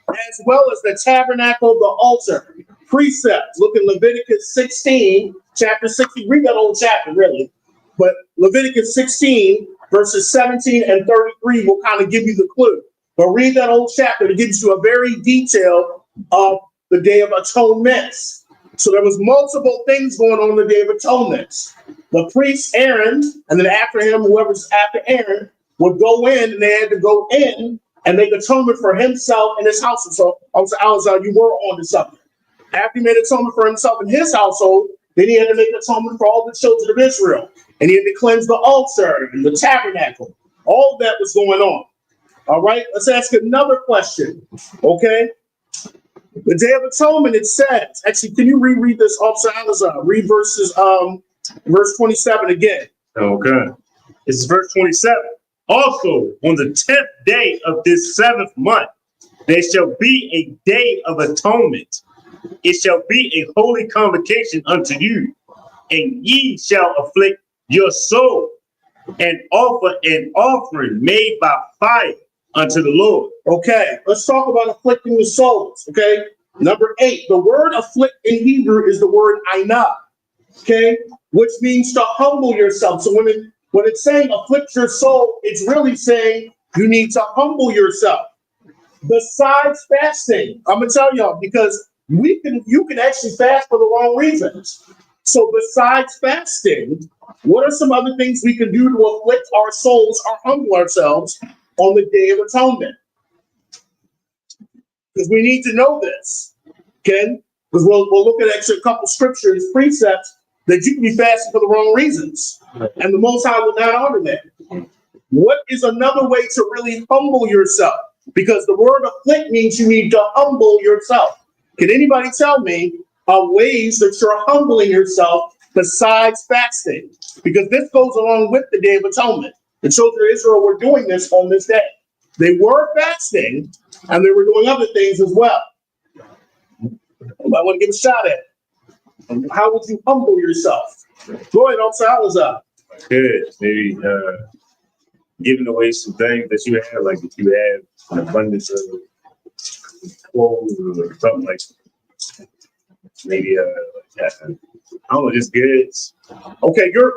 as well as the tabernacle, the altar. Precepts. Look in Leviticus 16, chapter 16. Read that whole chapter, really. But Leviticus 16, verses 17 and 33 will kind of give you the clue. But read that whole chapter. It gives you a very detail of the Day of Atonements. So there was multiple things going on the Day of Atonements. The priest Aaron, and then after him, whoever's after Aaron, would go in, and they had to go in and make atonement for himself and his household. So, Alzar, you were on to something. After he made atonement for himself and his household, then he had to make atonement for all the children of Israel. And he had to cleanse the altar and the tabernacle. All of that was going on. All right, let's ask another question. Okay. The Day of Atonement, it says, actually, can you reread this, Officer Alizar? Read verse 27 again. Okay. This is verse 27. Also, on the 10th day of this 7th month, there shall be a day of atonement. It shall be a holy convocation unto you, and ye shall afflict your soul and offer an offering made by fire unto the Lord. Okay, let's talk about afflicting the souls. Okay, Number 8, the word afflict in Hebrew is the word ainah, okay, which means to humble yourself. So when it's saying afflict your soul, it's really saying you need to humble yourself. Besides fasting, I'm gonna tell y'all, because you can actually fast for the wrong reasons. So besides fasting, what are some other things we can do to afflict our souls or humble ourselves on the Day of Atonement? Because we need to know this, okay? Because we'll look at actually a couple scriptures, precepts that you can be fasting for the wrong reasons, and the Most High will not honor that. What is another way to really humble yourself? Because the word afflict means you need to humble yourself. Can anybody tell me ways that you're humbling yourself besides fasting? Because this goes along with the Day of Atonement. The children of Israel were doing this on this day. They were fasting, and they were doing other things as well. I want to give a shot at it. How would you humble yourself? Go ahead, Salazar. Good. Maybe giving away some things that you have, like if you have an abundance of clothes or something like maybe I don't know, just goods. Okay, you're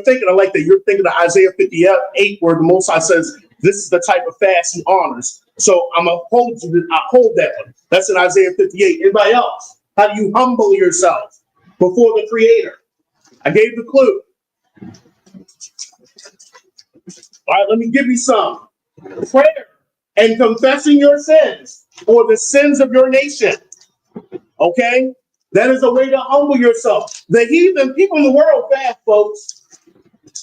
thinking, I like that. You're thinking of Isaiah 58, where the Most High says this is the type of fast he honors. So I'm gonna hold you. I hold that one. That's in Isaiah 58. Anybody else? How do you humble yourself before the Creator? I gave the clue. All right, let me give you some. Prayer and confessing your sins or the sins of your nation. Okay? That is a way to humble yourself. The heathen people in the world fast, folks.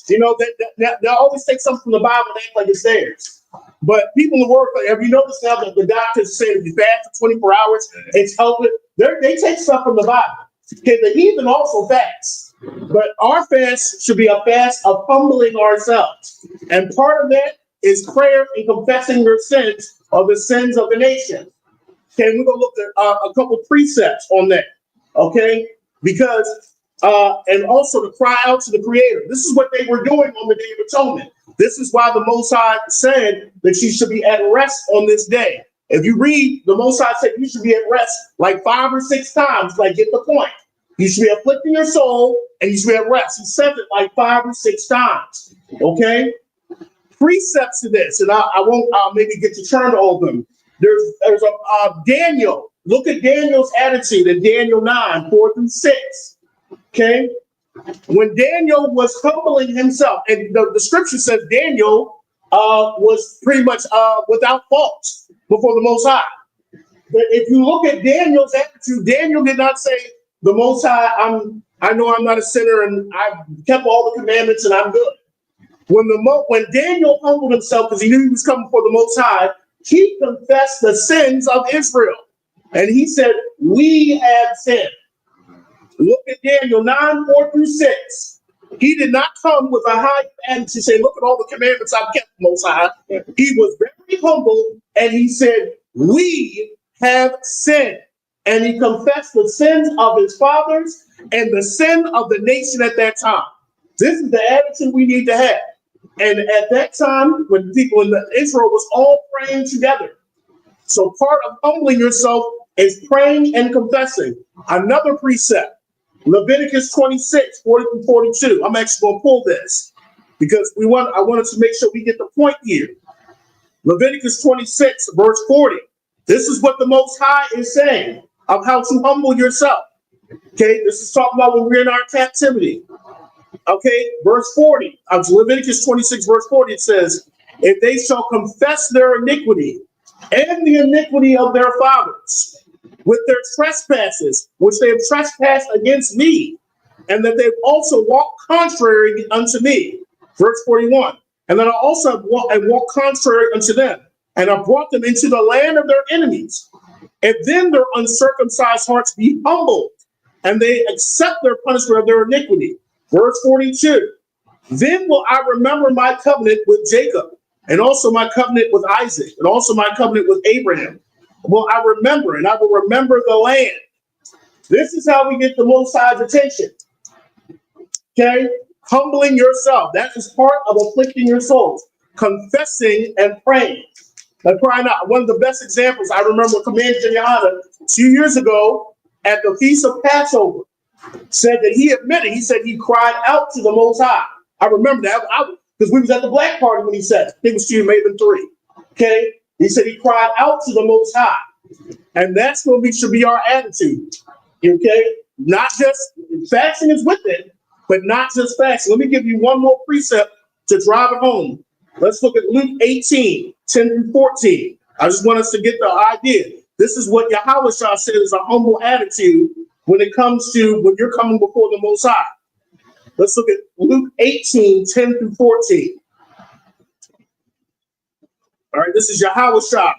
You know, they always take something from the Bible and act like it's theirs. But people in the world, have you noticed now that the doctors say if you fast for 24 hours, it's helping? They take stuff from the Bible. Okay, the heathen also fast. But our fast should be a fast of humbling ourselves. And part of that is prayer and confessing your sins or the sins of the nation. Okay, we're going to look at a couple precepts on that. Okay, because and also to cry out to the Creator. This is what they were doing on the Day of Atonement. This is why the Most High said that you should be at rest on this day. If you read, the Most High said you should be at rest like 5 or 6 times. Like, get the point. You should be afflicting your soul and you should be at rest. He said it like 5 or 6 times. Okay, precepts to this, and I won't maybe get to turn to all of them. There's a Daniel. Look at Daniel's attitude in Daniel 9, 4-6. Okay? When Daniel was humbling himself, and the scripture says Daniel was pretty much without fault before the Most High. But if you look at Daniel's attitude, Daniel did not say, the Most High, I know I'm not a sinner and I've kept all the commandments and I'm good. When Daniel humbled himself because he knew he was coming for the Most High, he confessed the sins of Israel. And he said, we have sinned. Look at Daniel 9, 4-6. He did not come with a high attitude saying, look at all the commandments I've kept, Most High. He was very humble and he said, we have sinned. And he confessed the sins of his fathers and the sin of the nation at that time. This is the attitude we need to have. And at that time, when people in Israel was all praying together. So part of humbling yourself is praying and confessing. Another precept, Leviticus 26, 40-42. I'm actually going to pull this because I wanted to make sure we get the point here. Leviticus 26, verse 40. This is what the Most High is saying of how to humble yourself. Okay, this is talking about when we're in our captivity. Okay, verse 40 of Leviticus 26, verse 40, it says, if they shall confess their iniquity and the iniquity of their fathers with their trespasses, which they have trespassed against me, and that they've also walked contrary unto me. Verse 41, and then I also have walked contrary unto them, and I brought them into the land of their enemies. And then their uncircumcised hearts be humbled, and they accept their punishment of their iniquity. Verse 42, then will I remember my covenant with Jacob, and also my covenant with Isaac, and also my covenant with Abraham. Will I remember, and I will remember the land. This is how we get the Most High's attention. Okay? Humbling yourself. That is part of afflicting your souls. Confessing and praying. Like crying out. One of the best examples, I remember Commander Janiana 2 years ago at the Feast of Passover said that he admitted, he said he cried out to the Most High. I remember that because we was at the black party when he said it. I think it was 2, maybe 3. Okay? He said he cried out to the Most High. And that's what should be our attitude. Okay? Not just, fasting is with it, but not just fasting. Let me give you one more precept to drive it home. Let's look at Luke 18, 10 through 14. I just want us to get the idea. This is what Yahweh Shah said is a humble attitude when it comes to when you're coming before the Most High. Let's look at Luke 18, 10 through 14. All right, this is Yahweh Shah.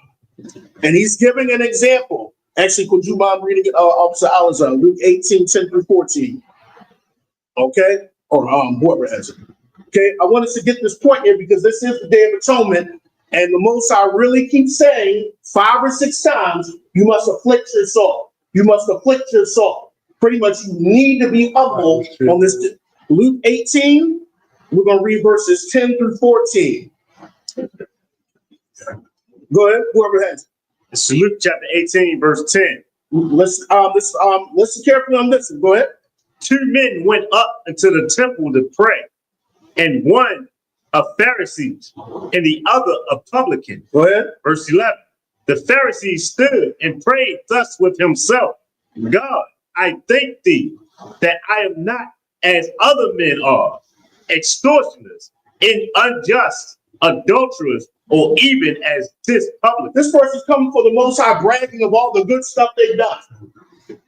And he's giving an example. Actually, could you mind reading it, Officer Alizar? Luke 18, 10 through 14. Okay? Or whoever has it. Okay, I want us to get this point here because this is the Day of Atonement. And the Most High really keeps saying 5 or 6 times, you must afflict your soul. You must afflict your soul. Pretty much you need to be humble on this. Luke 18, we're going to read verses 10 through 14. Go ahead, whoever has it. It's Luke chapter 18, verse 10. Listen carefully on this. Go ahead. 2 men went up into the temple to pray, and one a Pharisee and the other a publican. Go ahead. Verse 11. The Pharisee stood and prayed thus with himself, God, I thank thee that I am not as other men are, extortioners, and unjust, adulterers, or even as this publican. This person's coming for the Most High, bragging of all the good stuff they've done.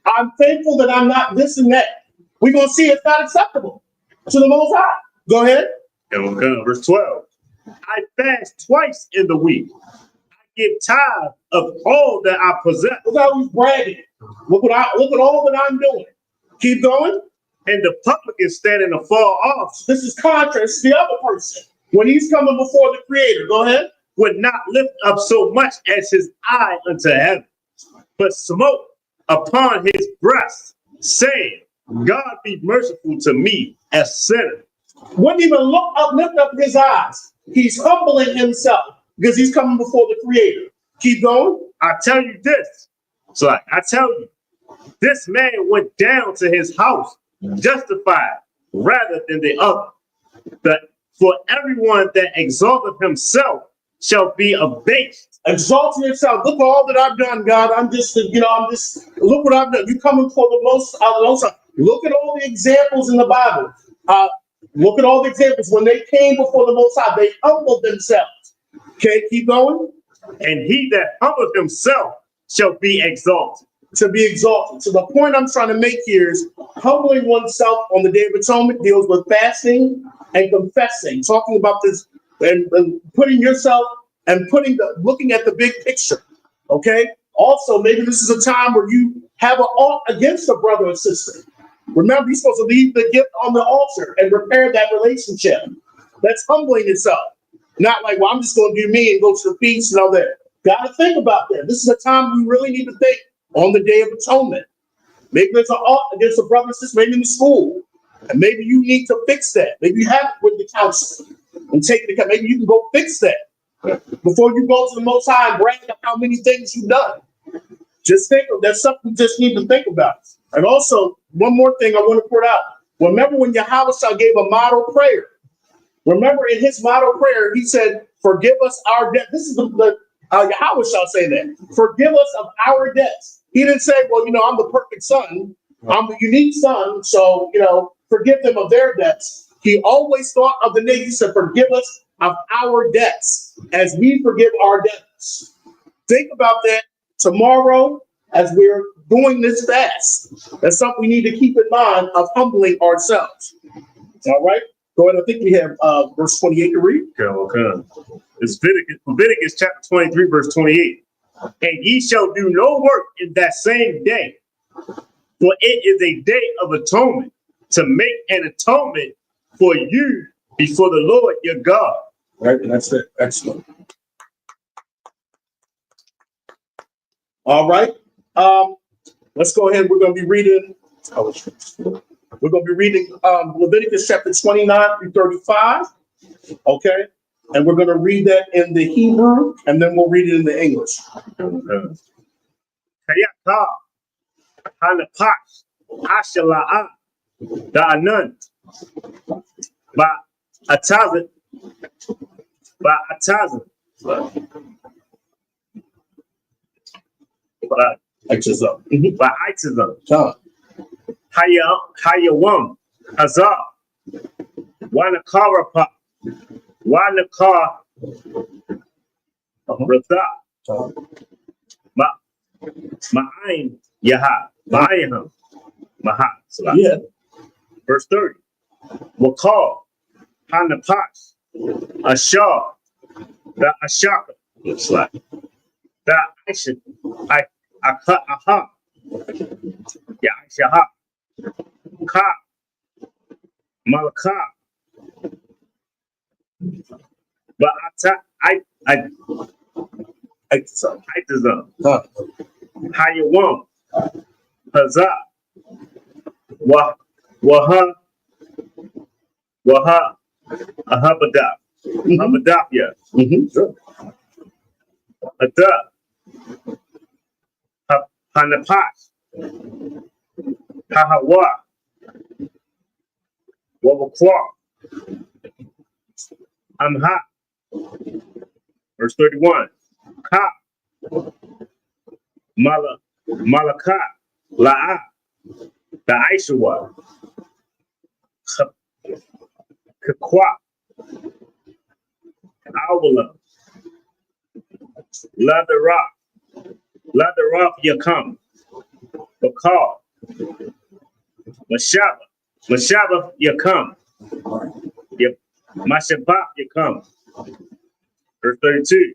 I'm thankful that I'm not this and that. We're going to see it's not acceptable to the Most High. Go ahead. Verse 12. I fast twice in the week. I get tired of all that I possess. Look how he's bragging. Look at all that I'm doing. Keep going. And the publican standing afar off. This is contrast to the other person. When he's coming before the Creator, go ahead. Would not lift up so much as his eye unto heaven, but smote upon his breast, saying, God be merciful to me, a sinner. Wouldn't even lift up his eyes. He's humbling himself because he's coming before the Creator. Keep going. I tell you this. So I tell you, this man went down to his house justified rather than the other. But for everyone that exalteth himself shall be abased. Exalting yourself. Look at all that I've done, God. I'm just, look what I've done. You coming for the most. Look at all the examples in the Bible. Look at all the examples. When they came before the Most High, they humbled themselves. Okay, keep going. And he that humbleth himself shall be exalted. To be exalted. So the point I'm trying to make here is humbling oneself on the Day of Atonement deals with fasting and confessing, talking about this and putting yourself and looking at the big picture. Okay. Also, maybe this is a time where you have an ought against a brother or sister. Remember, you're supposed to leave the gift on the altar and repair that relationship. That's humbling itself. Not like, well, I'm just going to do me and go to the feast and all that. Got to think about that. This is a time we really need to think on the Day of Atonement. Maybe there's an ought against a brother or sister, maybe in the school. And maybe you need to fix that. Maybe you have it with the counselor and take the, maybe you can go fix that before you go to the Most High and brag about how many things you've done. Just think of that's something you just need to think about. And also, one more thing I want to put out. Remember when Yahweh gave a model prayer? Remember in his model prayer, he said, forgive us our debt. This is the Yahweh saying that. Forgive us of our debts. He didn't say, well, I'm the perfect son. I'm the unique son. So, forgive them of their debts. He always thought of the nation. He said, forgive us of our debts as we forgive our debtors. Think about that tomorrow as we're doing this fast. That's something we need to keep in mind of humbling ourselves. All right. Go ahead. I think we have verse 28 to read. Okay. It's Leviticus chapter 23, verse 28. And ye shall do no work in that same day, for it is a day of atonement, to make an atonement for you before the Lord your God. Right, and that's it. Excellent. All right. Let's go ahead. We're going to be reading. We're going to be reading Leviticus chapter 29 through 35. Okay. And we're going to read that in the Hebrew, and then we'll read it in the English. Kayaka, Hanapash, Ashala'a, Da'anun, Atazit, Atazit, Exorcism. Itazim, Come. Hayawam, Hazar, Wanakarapa, Wanakar, Ratha, Ma'ain, Yaha, Ma'ayaham, Maha. Yeah. Verse 30. Wakal, Hanapash, Ashar, the Ashaka, looks like. The Aisha, Aha, Ya Aisha, Ka, Malaka, but Itazam, Hayawam, Hazah, Waha, Ahabadab, Ahabadabya, Ada, Hanapash, Hahawa, Wawakwa, Amha, verse 31, Ka, Malaka, La'a, the Aishawa, Kakwa, Awala, Ladara Yakam, Bakal, Mashaba Yakam, Mashabah Yakam, verse 32,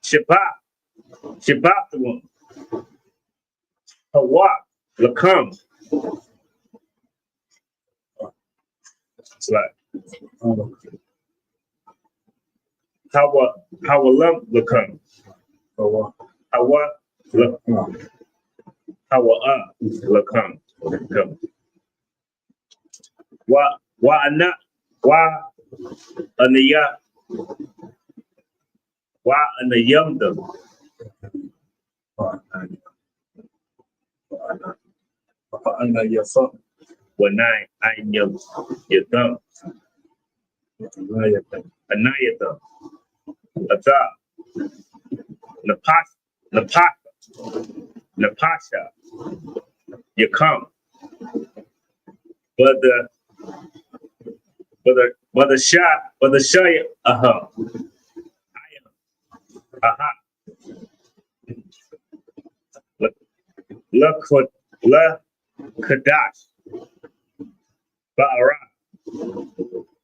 Shabbat the one, Hawa, Lakam. It's like Hawa Lakam. Hawa Lakam. Anayamdam. Wanai Ayam Yatam. Anayatam. Ata. Napasha. Yakam. But the shy, aha. Aha. La Kadash. Ba'ara.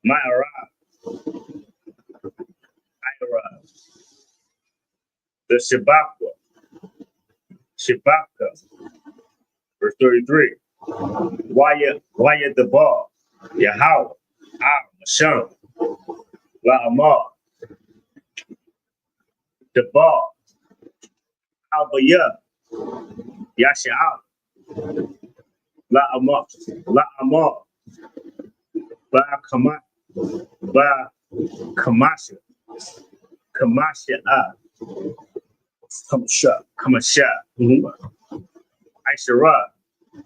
Ma'ara. Ira. The Shabaka. Verse 33. Waya the ball. Yahweh. Masham. La Amar. The ball. Albaya. Yasha'al. La Amar. Ba Kamasha. Kamasha. Aishara.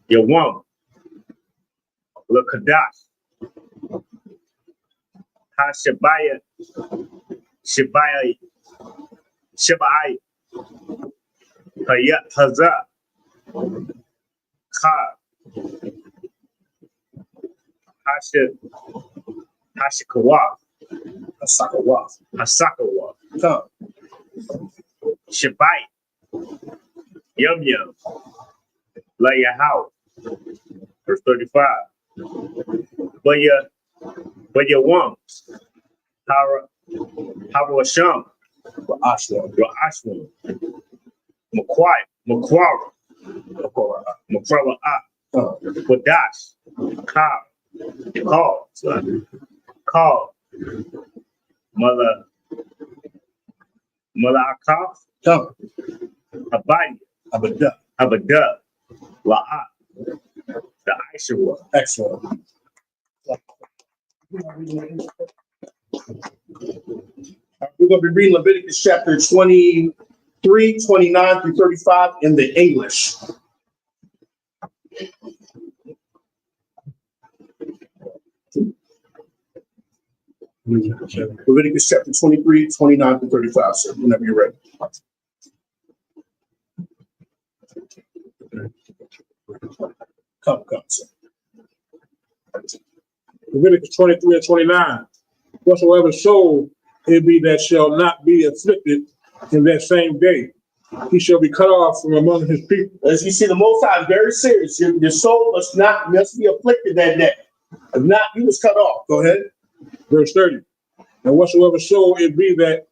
Yawam. La Kadash. Hashabaya. Shabai. Hazah. Ka. Hashikawa. Hasakawa. Shabai. Yum. La Yahau. Verse 35. But Yawam. Hawasham. Ra'ashwan. Makwara. Wadash. Call. Mother Akaf. Abada. La'a. The Aishawa. Excellent. We're going to be reading Leviticus chapter 23, 29 through 35 in the English. Leviticus chapter 23, 29 through 35, sir, whenever you're ready. Come, sir. Leviticus 23 and 29. Whatsoever soul it be that shall not be afflicted in that same day, he shall be cut off from among his people. As you see, the Most High is very serious. Your soul must be afflicted that day. If not, you was cut off. Go ahead. Verse 30. And whatsoever soul it be that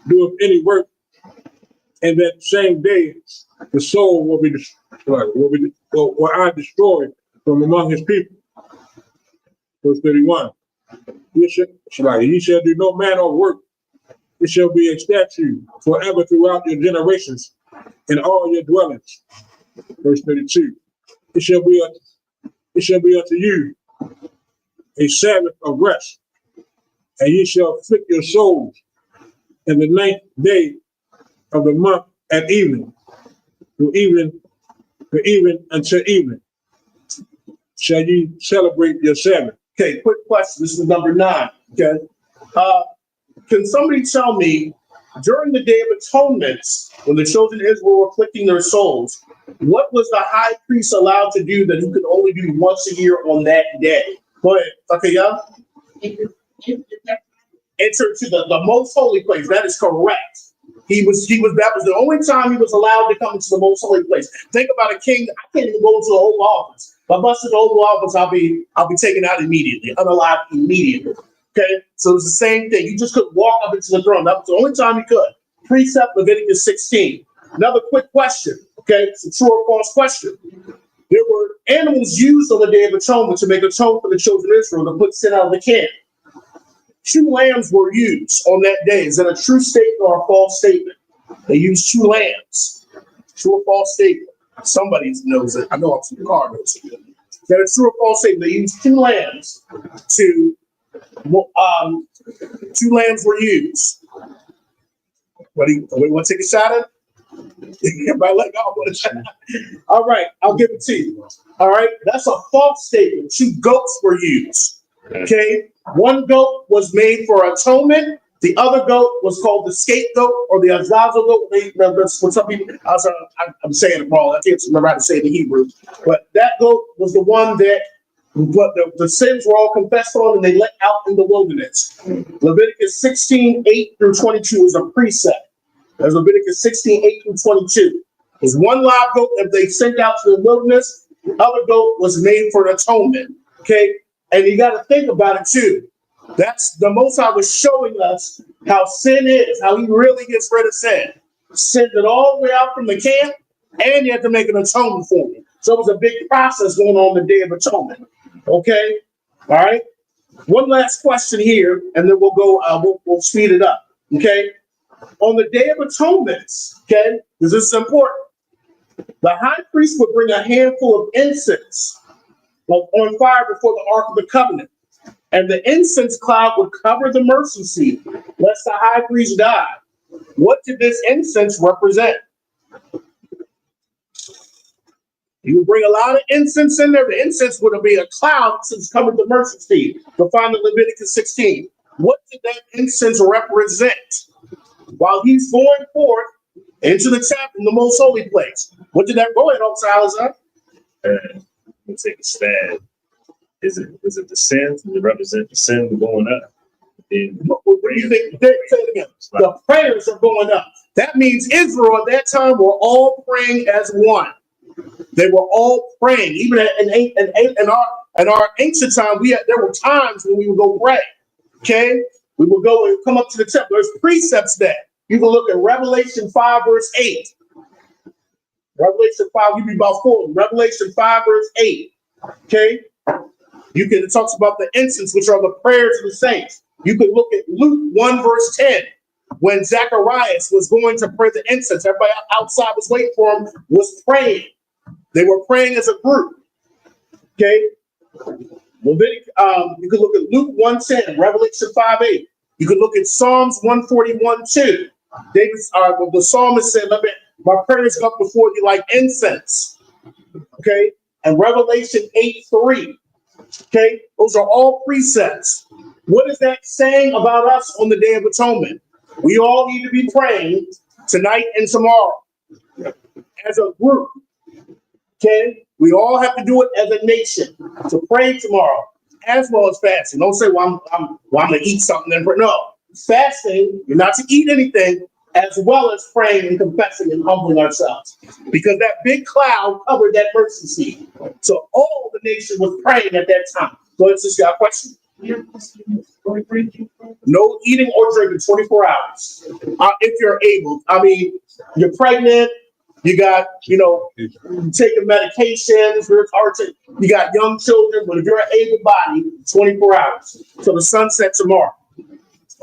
doeth any work in that same day, the soul will be destroyed, will I destroy from among his people. Verse 31. Ye shall do no manner of work. It shall be a statute forever throughout your generations in all your dwellings. Verse 32. It shall be unto you a Sabbath of rest, and ye shall afflict your souls in the 9th day of the month at evening, to even until evening shall ye celebrate your Sabbath. Okay, quick question. This is number 9. Okay. Can somebody tell me, during the Day of Atonements, when the children of Israel were afflicting their souls, what was the high priest allowed to do that he could only do once a year on that day? Go ahead. Okay, yeah? Enter to the most holy place. That is correct. That was the only time he was allowed to come into the most holy place. Think about a king. I can't even go into the Oval Office. If I bust in the Oval Office, I'll be taken out immediately, unalived immediately. Okay, so it's the same thing. You just couldn't walk up into the throne. That was the only time you could. Precept Leviticus 16. Another quick question. Okay, it's a true or false question. There were animals used on the Day of Atonement to make atonement for the children of Israel to put sin out of the camp. 2 lambs were used on that day. Is that a true statement or a false statement? They used 2 lambs. True or false statement? Somebody knows it. I know I'm from the car knows it. Is that a true or false statement? They used 2 lambs to 2 lambs were used. What do you want to take a shot at? Everybody let go. All right, I'll give it to you. All right, that's a false statement. 2 goats were used. Okay, 1 goat was made for atonement. The other goat was called the scapegoat or the azazel goat. That's what some people. I'm saying it wrong. I can't remember how to say it in Hebrew. But that goat was the one that the sins were all confessed on, and they let out in the wilderness. Leviticus 16, 8 through 22 is a precept. There's Leviticus 16, 8 through 22. There's 1 live goat that they sent out to the wilderness. The other goat was made for an atonement. Okay, and you got to think about it too. That's the Most High was showing us how sin is, how he really gets rid of sin. Sent it all the way out from the camp, and you have to make an atonement for it. So it was a big process going on the Day of Atonement. Okay, all right. One last question here, and then we'll go. We'll speed it up. Okay, on the Day of Atonements. Okay, because this is important. The high priest would bring a handful of incense on fire before the Ark of the Covenant. And the incense cloud would cover the mercy seat, lest the high priest die. What did this incense represent? You would bring a lot of incense in there. The incense would be a cloud since covered the mercy seat. You'll find in Leviticus 16. What did that incense represent? While he's going forth into the temple in the most holy place. What did that go ahead, Salazar? We'll take a stab. Is it the sin? Does it represent the sin going up? What do you think? Say it again. The prayers are going up. That means Israel at that time were all praying as one. They were all praying. Even in our ancient time, there were times when we would go pray. Okay, we would go and come up to the temple. There's precepts there. You can look at Revelation 5 verse 8. Revelation 5, you be about 4. Revelation 5 verse 8. Okay. It talks about the incense, which are the prayers of the saints. You can look at Luke 1 verse 10, when Zacharias was going to pray the incense. Everybody outside was waiting for him, was praying. They were praying as a group. Okay. You can look at Luke 1:10, Revelation 5:8. You can look at Psalms 141 too. The psalmist said, "Let my prayers go up before you like incense." Okay, and Revelation 8:3. Okay, those are all precepts. What is that saying about us on the Day of Atonement? We all need to be praying tonight and tomorrow as a group. Okay, we all have to do it as a nation to pray tomorrow as well as fasting. Don't say, "Well, I'm gonna eat something." Then no, fasting. You're not to eat anything, as well as praying and confessing and humbling ourselves, because that big cloud covered that mercy seat. So all the nation was praying at that time. So it's just got a question. No eating or drinking 24 hours. If you're able. I mean, you're pregnant, you got, taking medications, you got young children, but if you're able body, 24 hours. So the sun sets tomorrow.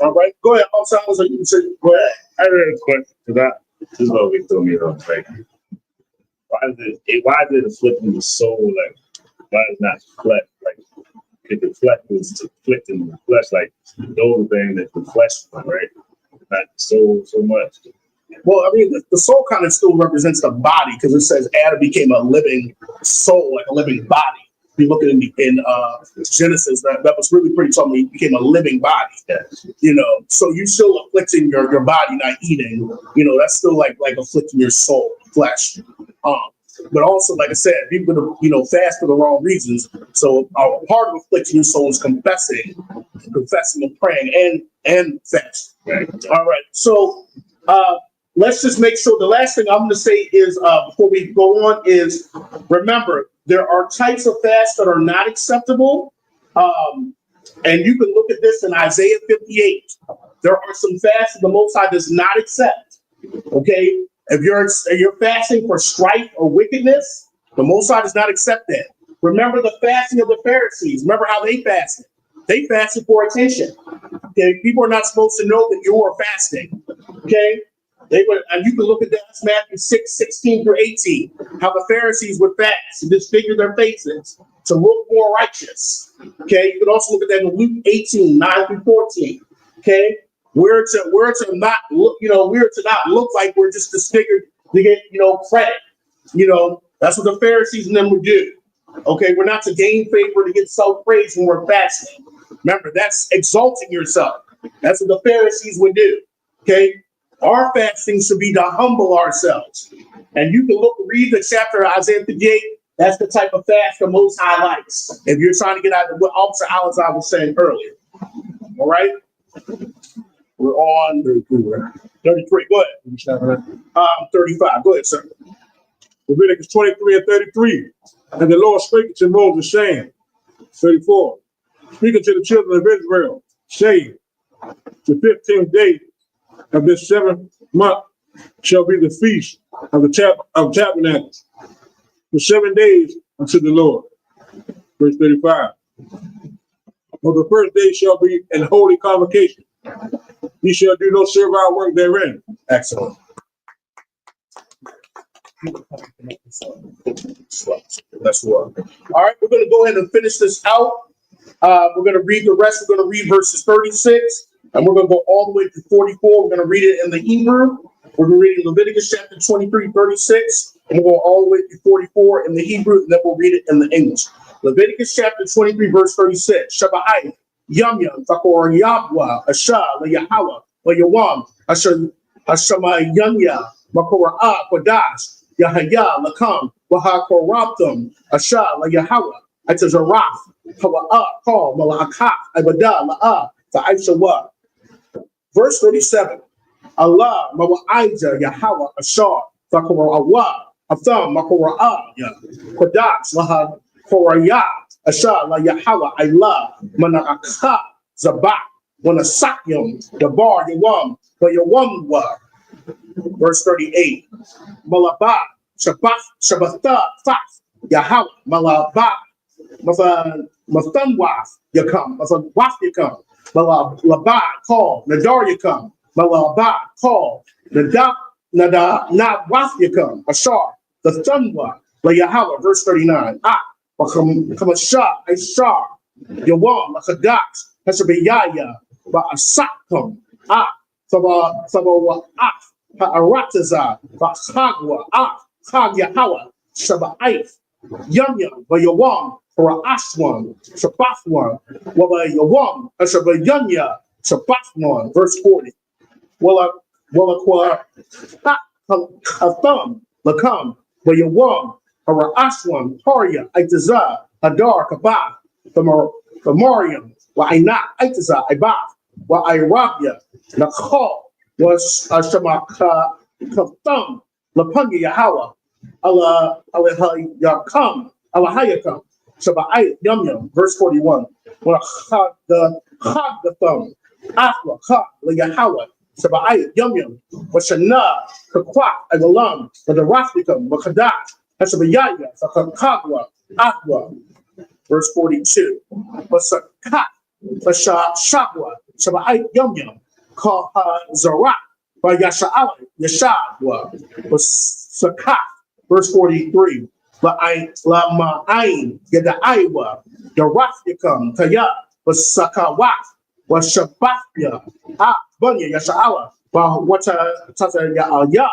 All right, go ahead. Go ahead. I have a question because this is what we threw me off. Like, why is it afflicting the soul? Like, why is not flesh? Like, if the flesh was afflicting the flesh, like those things that the flesh, right? Not the soul so much. Well, I mean, the soul kind of still represents the body, because it says Adam became a living soul, like a living body. If you look at it in Genesis, that was really pretty talking. He became a living body. So you're still afflicting your body, not eating. That's still like afflicting your soul, flesh. But also, like I said, people fast for the wrong reasons. So part of afflicting your soul is confessing and praying and fasting. Right. All right. So let's just make sure. The last thing I'm going to say is before we go on is, remember, there are types of fasts that are not acceptable. And you can look at this in Isaiah 58. There are some fasts that the Most High does not accept. Okay? If you're fasting for strife or wickedness, the Most High does not accept that. Remember the fasting of the Pharisees. Remember how they fasted. They fasted for attention. Okay? People are not supposed to know that you are fasting. Okay? And you can look at that, Matthew 6:16-18, how the Pharisees would fast and disfigure their faces to look more righteous. Okay, you can also look at that in Luke 18:9-14. Okay, we're to not look like we're just disfigured to get credit. That's what the Pharisees and them would do. Okay, we're not to gain favor to get self-praise when we're fasting. Remember, that's exalting yourself. That's what the Pharisees would do. Okay. Our fasting should be to humble ourselves. And you can read the chapter of Isaiah 58. That's the type of fast the Most High likes. If you're trying to get out of what Officer Alizar was saying earlier. All right? We're on 33. Go ahead. 35. Go ahead, sir. Leviticus 23:33. And the Lord spake to Moses, saying, 34. Speaking to the children of Israel, saying, the 15th day of this 7th month shall be the feast of the tabernacles, for 7 days unto the Lord. Verse 35. For the first day shall be an holy convocation. Ye shall do no servile work therein. Excellent. Let's work. All right, we're going to go ahead and finish this out. We're going to read the rest. We're going to read verses 36. And we're going to go all the way to 44. We're going to read it in the Hebrew. We're going to read Leviticus chapter 23:36. And we'll go all the way to 44 in the Hebrew. And then we'll read it in the English. Leviticus chapter 23, verse 36. Shabbat Yum Yum Fakor Yahweh Asha La Yahweh La Yawam Asha Ashama Yunya Makora Kodash Yahaya Lakam Wahakorabtum Asha La Yahweh Atazaraf Hawa Call Malakah Ibada La Ta'aishawa. Verse 37. Allah Mawa'ija Yahweh Ashar Fakora Awa Atham Makora Ya Kodash Laha Koraya Asha La Yahweh Allah Manakah Zabak Wanasakyam Dabar Yawam Yawamwa. Verse 38. Malabah Shabbatha Faf Yahweh Malabah Mathanwaf Yakam Mathanwaf Yakam Malabah call Nadar Yakam Malabah call Nadab Waf Yakam Ashar the Thunwa La Yahweh. Verse 39. Kamashah Ashar Yawam Lakadash Hashabiyaya Ba'asakum, Sabawa, Ha'arataza, Ba'chagwa, Chag Yahawa, Shaba'if, Yum Yum, Bayawam, Ra'aswan, Shabathwan, Waba Yawam, Shabayunya, Shabathwan, verse 40. Walla Hatham, Lakam, Bayawam, Ra'aswan, Tarya, Aitaza, Hadar, Kabah, the Mariam, Wa'ina, Aitaza, Ibah, Wa'irabia, Nakhal, was Shamaka, Katham, Lapanya Yahawa, Allah Yakam, Allahayakam, Shabbat Yum Yum, verse 41. When the Hagatham, Athla, Ha, Yahawa, Shabbat Yum Yum, Washana, Kakwak, Agalam, the Raflikam, Wakadat, Hashabayaya, Sakagwa, Athwa, verse 42. Wasakat, Shakwa, Shabbat Yum Yum, Kaha Zarak, by Yasha'ala, Yasha'wa, Sakat, verse 43. La Ma'ain, Yada'aiwa, Yarafyakam, Kaya, was Sakawat, was Shabathya, Bunya, Yasha'ala, Wata Ya,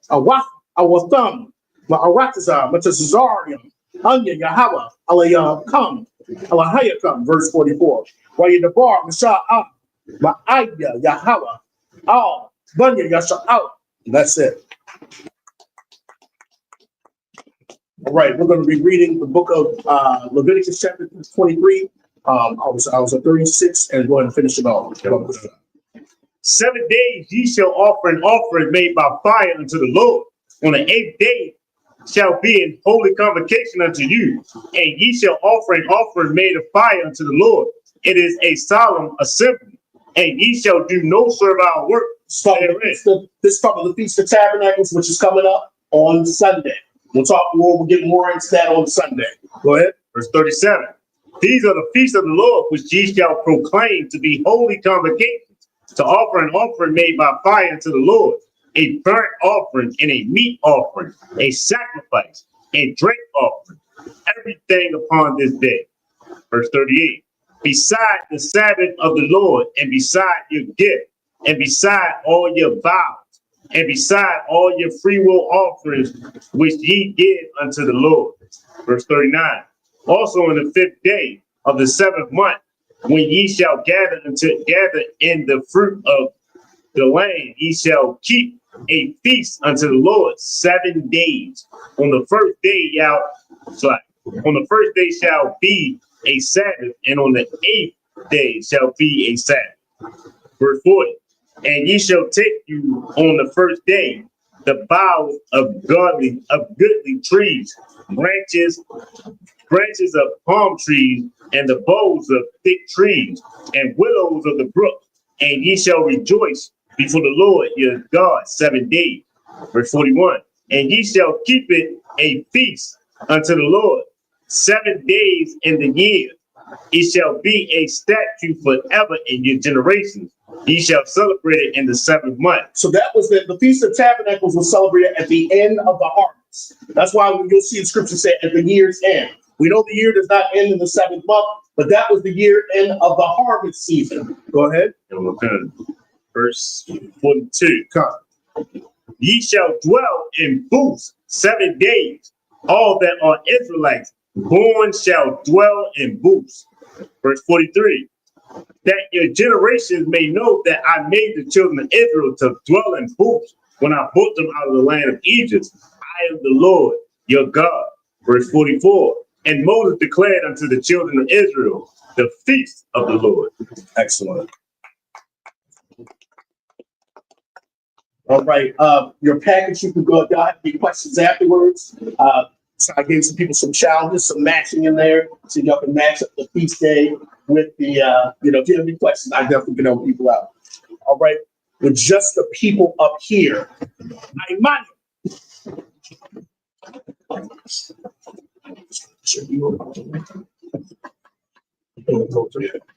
Awaf, Awatham, Ma'arataza, Matazarium, Anya, Yahawa, Alayakam, Alahayakam, verse 44. While you debar, Masha'ah, Ma'aya, Yahawa, Al, Bunya, Yasha'ala. That's it. All right, we're going to be reading the book of Leviticus chapter 23. I was at 36 and go ahead and finish it off. 7 days ye shall offer an offering made by fire unto the Lord. On the 8th day shall be an holy convocation unto you, and ye shall offer an offering made of fire unto the Lord. It is a solemn assembly, and ye shall do no servile work. This is probably the Feast of Tabernacles, which is coming up on Sunday. We'll get more into that on Sunday. Go ahead. Verse 37. These are the feasts of the Lord, which ye shall proclaim to be holy convocations, to offer an offering made by fire unto the Lord, a burnt offering and a meat offering, a sacrifice, a drink offering, everything upon this day. Verse 38. Beside the Sabbath of the Lord, and beside your gift, and beside all your vows, and beside all your free will offerings which ye give unto the Lord. Verse 39. Also on the 5th day of the 7th month, when ye shall gather in the fruit of the land, ye shall keep a feast unto the Lord 7 days. On the first day shall be a Sabbath, and on the 8th day shall be a Sabbath. Verse 40. And ye shall take you on the first day the boughs of goodly trees, branches of palm trees, and the boughs of thick trees, and willows of the brook, and ye shall rejoice before the Lord your God 7 days. Verse 41. And ye shall keep it a feast unto the Lord 7 days in the year. It shall be a statute forever in your generations. Ye shall celebrate it in the 7th month. So that was the Feast of Tabernacles was celebrated at the end of the harvest. That's why you'll see in Scripture say at the year's end. We know the year does not end in the 7th month, but that was the year end of the harvest season. Go ahead. Verse 42. Ye shall dwell in booths 7 days. All that are Israelites born shall dwell in booths. Verse 43. That your generations may know that I made the children of Israel to dwell in booths when I brought them out of the land of Egypt. I am the Lord, your God. Verse 44. And Moses declared unto the children of Israel the feast of the Lord. Excellent. All right. Your package, you can go. Y'all have any questions afterwards? So I gave some people some challenges, some matching in there, so y'all can match up the feast day with the. If you have any questions, I definitely can help people out. All right. With just the people up here,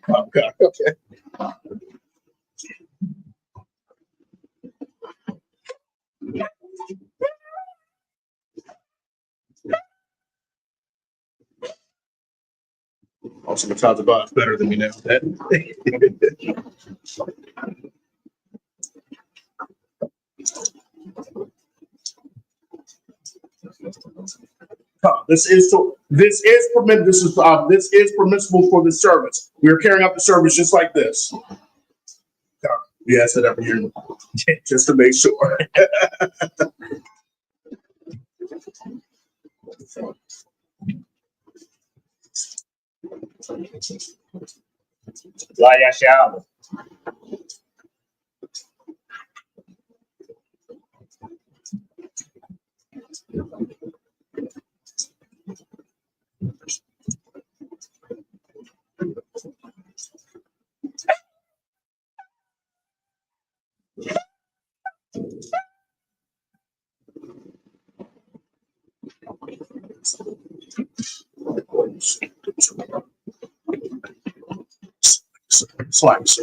Okay. Also, Matata Bot's better than me now. This is permissible for the service. We are carrying out the service just like this. We ask that every year just to make sure. La Yashab. Slimes.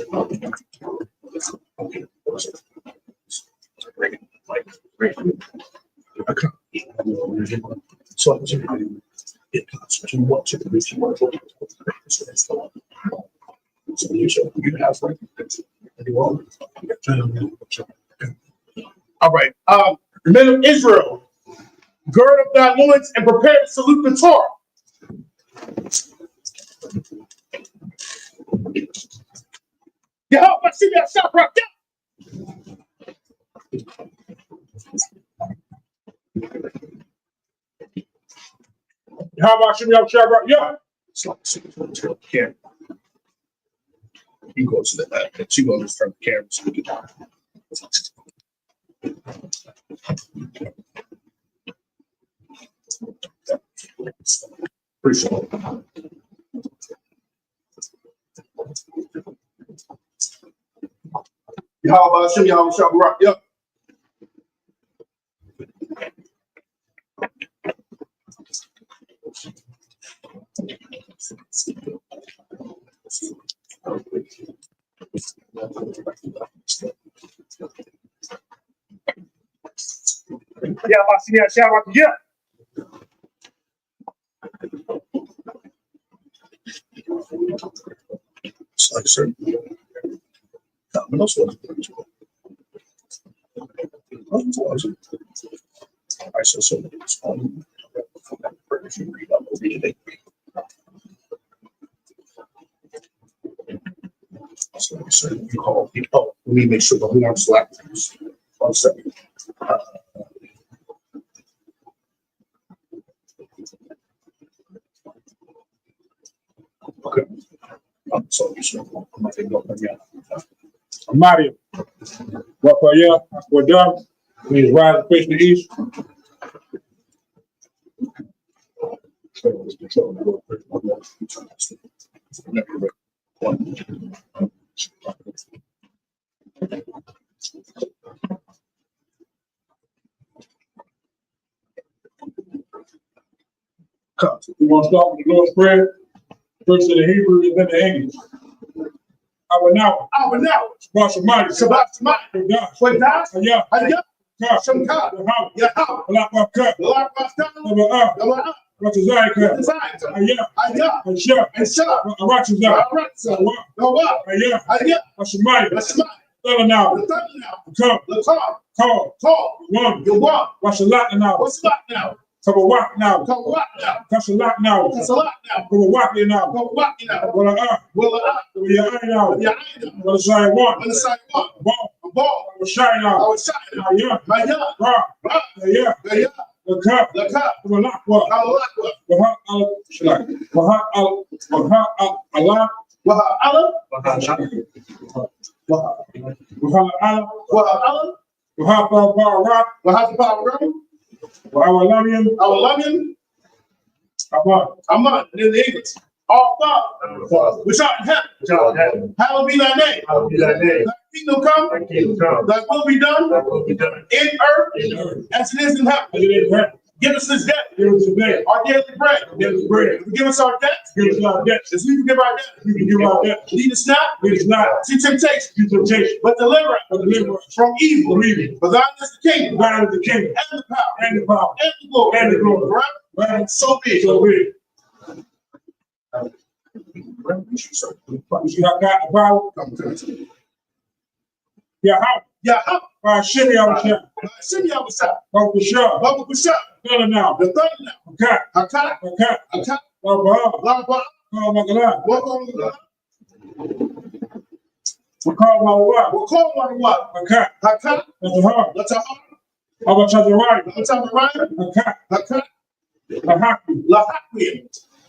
All right. Men of Israel, gird up thy loins and prepare to salute the Torah. How about that shot right there? How about Shimmy up shop right? Yeah. Camera. He goes to that. She goes from the camera. So we can appreciate it. How about Shimmy up shop right? Yeah. Yeah, Basilia Shabbat. Yeah. It's like certain. What else was it? I saw something. So you call people. Oh, let me make sure that we don't slack things. 1 second. Okay. So I'm not going to go again. Mario. Raphael, we're done. Please rise and face the east. We want to start with the Lord's Prayer. First in the Hebrew and then the English. Our now. Shabbat Shemai. When God, Yeah. Shamka, Yahweh, Alakbaka. Ratazayaka. And Shah. Ratazah. Hashemai. Now. Come. Call. One. Washalat now. Kabawak now. Kashalat now. Kabawak now. Wala now. Wala Zay one. Ball. Shine now. Yeah. The cup. Walakwa. Allah. Aman, in the English. Our Father, which art in heaven, hallowed be thy name. Thy kingdom come, thy will be done in earth as it is in heaven. Give us this day our daily bread. Forgive us our debts as we forgive our debtors. Lead us not to temptation, but deliver us from evil. For thine is the kingdom, and the power, and the glory, forever. So be it. You see how God the power? Yeah, how? Yeah, how? Shimmy out of shot. Shimmy out of shot. Bubble shot. Bubble shot. Thunder now. The thunder now. Okay. Attack. Okay. Attack. Bubble. Lava. Call my God. Walk on the ground. We call my what? We'll call one what? Okay. Attack. That's a heart. That's a heart. How much has the right? That's a right. Okay. Attack. A hockey. La Hakwin.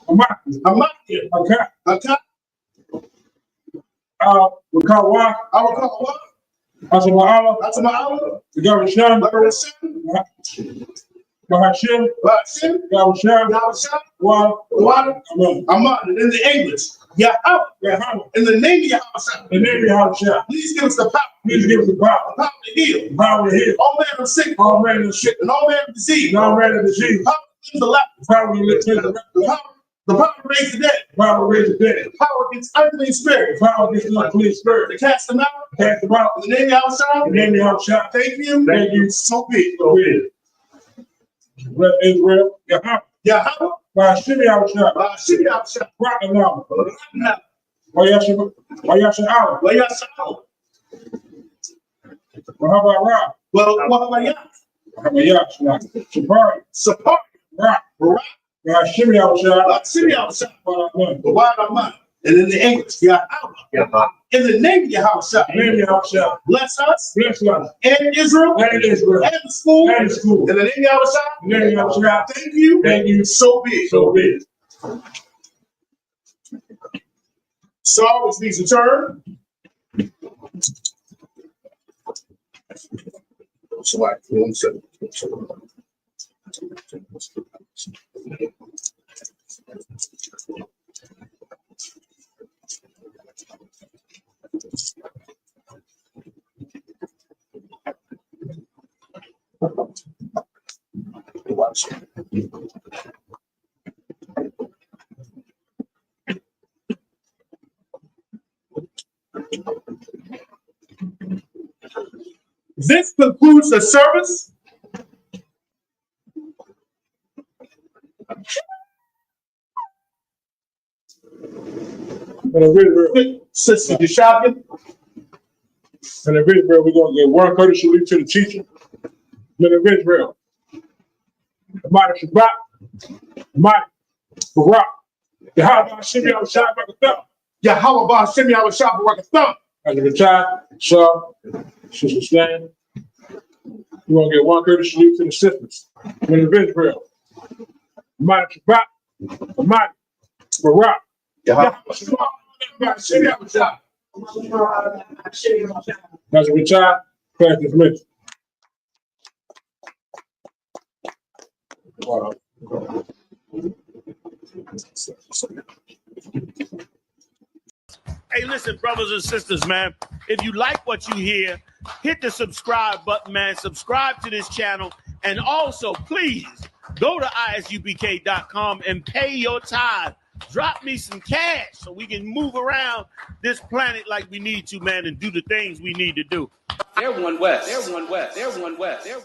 A mockey. A mountain. Okay. Attack. We call what? I will call what? That's my Allah. That's my hour. The government shine. Like a reception. Bahashim. Shim. Government shine. Now shot. Water. Water. Amen. I'm on it in the English. Yeah, how? Yeah, how? In the name of your house. The name of your house shine. Please give us the power. Please give us the power. The power to heal. The power to heal. All manner of sickness. All manner of sick. And all manner of disease. And all manner of disease. The power to cleanse the leper. The power to lift The power to raise the dead. the power to raise the dead. The power against unclean spirits. The power against the unclean spirit. To cast them out. Cast them out. In the name of your house. The name of your house shine. Thank you. Thank you. So be. So it is. Let Israel. Yeah, Yeah, how? by Shimmy out shot. Shimmy out shot. Rock and now. Now. Why y'all should out? Well, yeah, so. Well, how about Rock? Well, what about you? How about y'all shot? Safari. Support. Rock. Rock. By Shimmy out shot. Shimmy out shot. But I'm done. But why am I? And in the English, yeah, how? In the name of your house, shot. Name of your house shot. Bless us Bless us. and Israel And Israel. and the school. And the school. In the name of your house, shot. Name of your house shot. Thank you. Thank you. So be it. So be it. Saul, which means return. So like 1 second. Watch. This concludes the service. Sister Deshavian. And in Israel, we're going to give one courtesy leave to the teacher. And in Israel, the mighty Shabbat, the mighty Barak, the How Shimmy out shot by the thumb. Yeah, how about Shimmy out of shop and work a thumb? As a retired, so, Sister Stan, we're going to give one courtesy leave to the sisters. And in Israel, the mighty Shabbat, the mighty Barak, Yeah, how Shimmy out shot. As a retired, class dismissed. Wow. Hey, listen, brothers and sisters, man. If you like what you hear, hit the subscribe button, man. Subscribe to this channel. And also, please, go to isubk.com and pay your tithe. Drop me some cash so we can move around this planet like we need to, man, and do the things we need to do. They're one West. They're one West. They're one West. They're